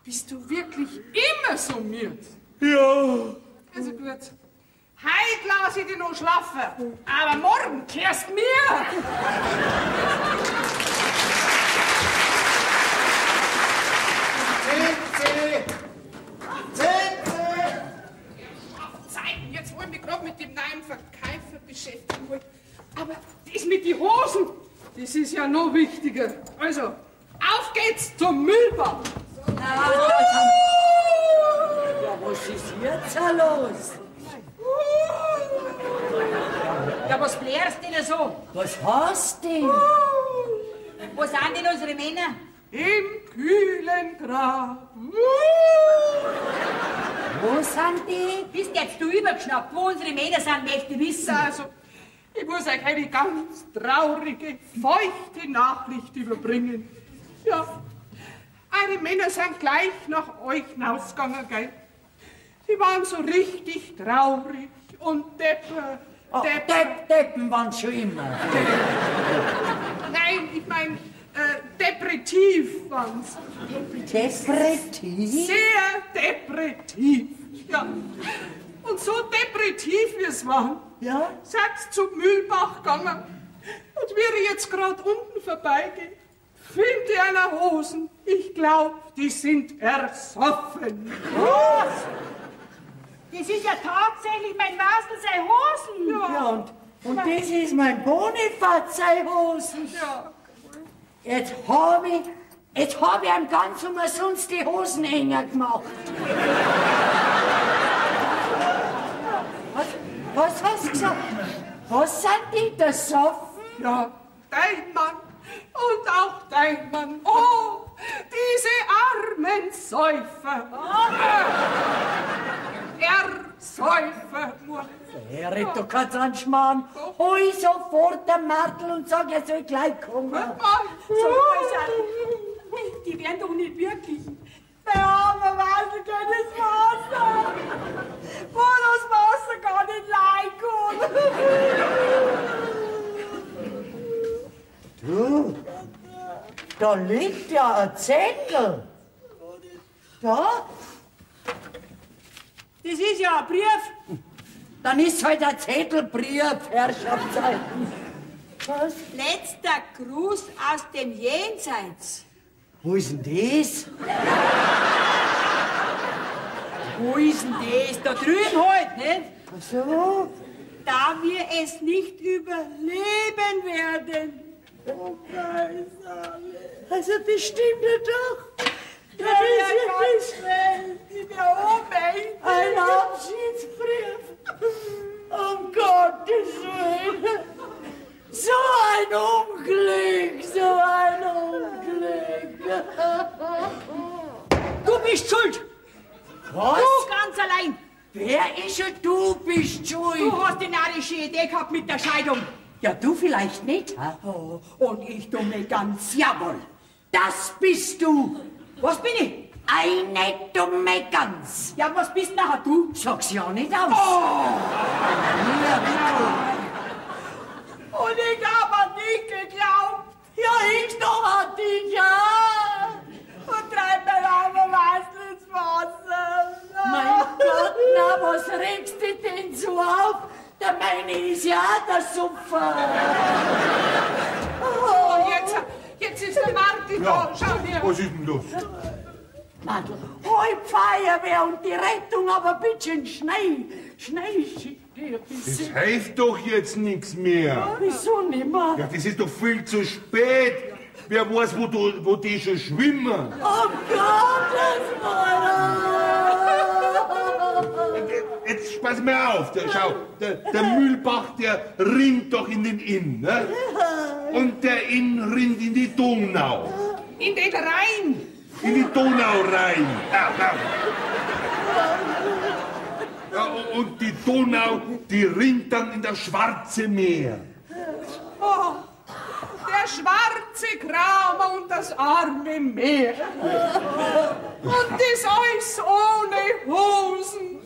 Bist du wirklich immer so miert? Ja. Also gut. Heute lass ich dich noch schlafen, aber morgen kehrst mir. Zeiten, jetzt wollen wir gerade mit dem neuen Verkäufer beschäftigen. Aber das mit den Hosen, das ist ja noch wichtiger. Also, auf geht's zum Müllbach. Ja, was ist jetzt los? Ja, was blärst denn so? Was hast du denn? Wo sind denn unsere Männer? Im kühlen Grab. Wo sind die? Bist jetzt du übergeschnappt? Wo unsere Männer sind, möchte ich wissen. Also, ich muss euch eine ganz traurige, feuchte Nachricht überbringen. Ja, eure Männer sind gleich nach euch hinausgegangen, gell? Sie waren so richtig traurig und Deppen waren schon immer. Nein, ich meine, depressiv waren's. Depressiv? Sehr depressiv, ja. Und so depressiv wie es waren, Ja? seid zum Mühlbach gegangen. Und wie ich jetzt gerade unten vorbeigehe, findet ihr eine Hosen. Ich glaube, die sind ersoffen. Was? Das ist ja tatsächlich mein Masel seine Hosen. Ja. Und das ist mein Bonifaz, seine Hosen. Ja. Jetzt hab ich ihm ganz umsonst die Hosen enger gemacht. Was hast du gesagt? Was sind die, das Soffen? Ja, dein Mann und auch dein Mann. Oh, diese armen Säufer. Ersäufer. Red doch keinen Anschmarrn. Hol sofort den Martel und sag, er soll gleich kommen. Die werden doch nicht wirklich. Der arme Masel kann das Wasser. Wo das Wasser gar nicht reinkommt. Du, da liegt ja ein Zettel. Da? Das ist ja ein Brief. Dann ist halt ein Zettelbrief, Herrschaftszeiten. Was? Letzter Gruß aus dem Jenseits. Wo ist denn das? Wo ist denn das? Da drüben halt, nicht? Ach so. Da wir es nicht überleben werden. Oh, also das stimmt ja doch. Das ist ja ganz schnell. Ich bin oben. Ein Abschiedsbrief. Um Gottes Willen. So ein Unglück, so ein Unglück. Du bist schuld. Was? Du ganz allein. Wer ist schon du bist schuld? Du hast die narische Idee gehabt mit der Scheidung. Ja, du vielleicht nicht. Oh, und ich dumme Gans, jawohl. Das bist du. Was bin ich? Eine dumme Gans. Ja, was bist nachher du? Sag's ja nicht aus. Oh. Ja, bitte. Und ich hab an dich geglaubt. Ja, ich doch an dich, ja. Und treib mir aber was ins Wasser. Mein Gott, na, was regst du denn so auf? Der meine ist ja auch der Supfer. Oh, jetzt ist der Martin da. Schau her. Was ist denn los? Madel, hol Feuerwehr und die Rettung, aber bitte schnell. Schnell, schick dir ein Das bisschen. hilft doch jetzt nichts mehr. Wieso nimmer? Ja, das ist doch viel zu spät. Wer weiß, wo die schon schwimmen. Oh Gottes Willen! Jetzt pass mir auf. Schau, der Mühlbach, der rinnt doch in den Inn. Ne? Und der Inn rinnt in die Donau. In den Rhein. In die Donau rein. Ja, und die Donau, die rinnt dann in das Schwarze Meer. Oh, der schwarze Kramer und das arme Meer. Und das alles ohne Hosen.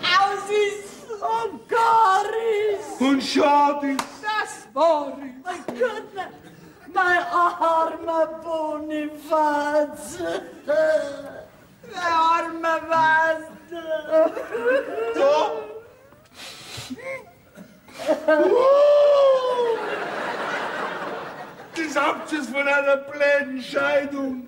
Aus ist Oh Gottes! Und schade. das war ich. Mein Gott, mein armer Bonifaz. Der arme was. So. Das Abschied von einer blöden Scheidung.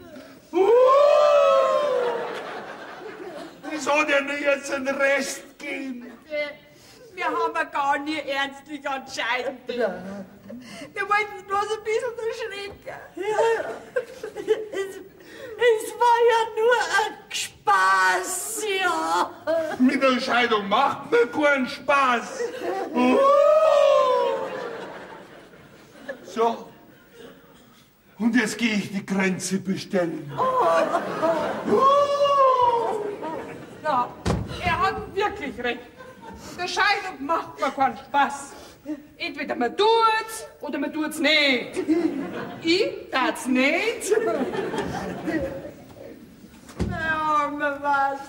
Das hat ja nur jetzt einen Rest gegeben. Wir haben ja gar nie ernstlich entscheiden. Wir wollten bloß ein bisschen erschrecken. Es war ja nur ein Spaß, ja. Mit der Scheidung macht mir keinen Spaß. So. Und jetzt gehe ich die Grenze bestellen. Ja, er hat wirklich recht. Der Scheidung macht mir keinen Spaß. Entweder man tut's oder man tut's nicht. Ich tat's nicht. Mein armer was.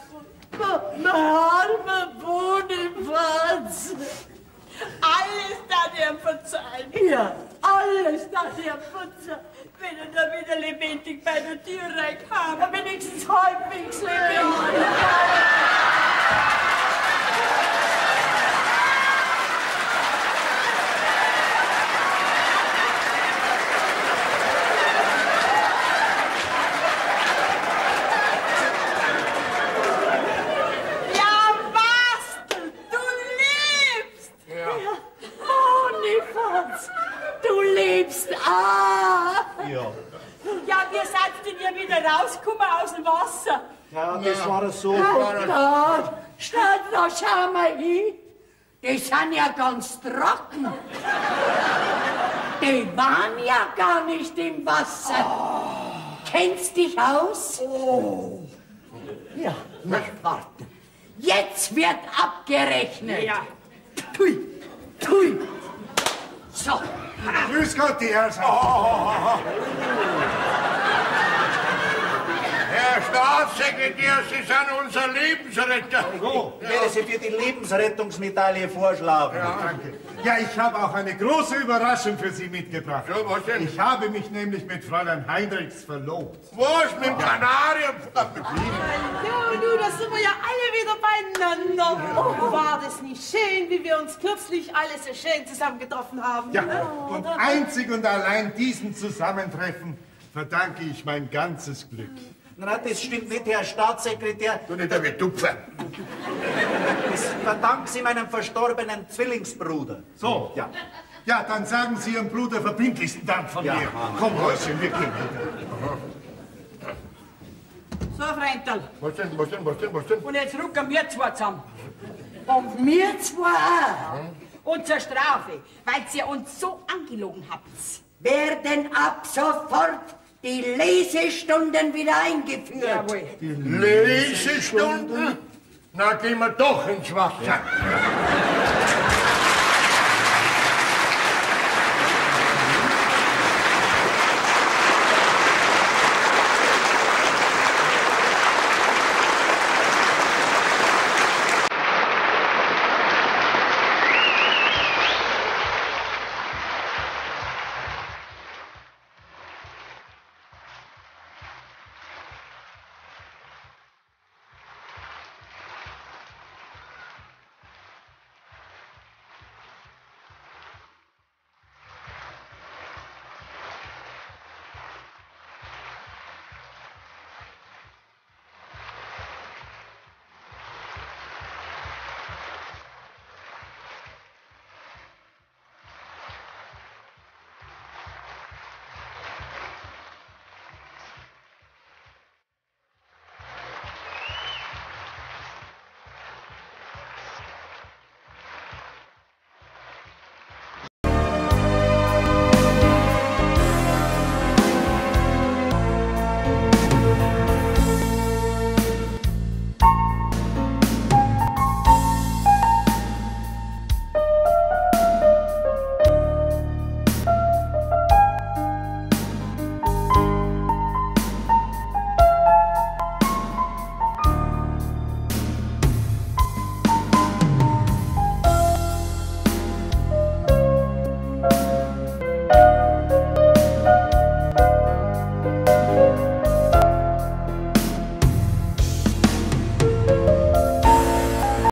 Mein armer Bonifaz. Alles darf er verzeihen. Ja, alles darf er verzeihen. Wenn er da wieder lebendig bei der Tür reinkam. Ja, wenigstens halbwegs lebendig. Ja, was? Du lebst! Ja, Bonifaz, du lebst auch. Ja. Ja, wir sind denn ja wieder rausgekommen aus dem Wasser. Ja, das war so. Oh Gott, schau mal hin. Die sind ja ganz trocken. Die waren ja gar nicht im Wasser. Kennst dich aus? Ja, na warte. Jetzt wird abgerechnet. Ja. Tui, tui. So. Grüß Gott, die Herrschaft. Herr Staatssekretär, Sie sind unser Lebensretter. So, ich werde Sie für die Lebensrettungsmedaille vorschlagen. Ja, danke. Ja, ich habe auch eine große Überraschung für Sie mitgebracht. So, was denn? Ich habe mich nämlich mit Fräulein Heinrichs verlobt. Was mit dem Kanarier? Ja, du, da sind wir ja alle wieder beieinander. Oh, war das nicht schön, wie wir uns kürzlich alle so schön zusammengetroffen haben? Ja, und einzig und allein diesem Zusammentreffen verdanke ich mein ganzes Glück. Nein, das stimmt nicht, Herr Staatssekretär. Du nicht damit Tupfer. Das verdanken Sie meinem verstorbenen Zwillingsbruder. So, ja. Ja, dann sagen Sie Ihrem Bruder verbindlichsten Dank von mir. Komm, Häuschen, wir gehen. So, Freundl. Was denn? Und jetzt rücken wir zwei zusammen. Und wir zwei auch. Und zur Strafe, weil ihr uns so angelogen habt. Werden ab sofort die Lesestunden wieder eingeführt. Jawohl. Lesestunden? Na, gehen wir doch ins Wasser.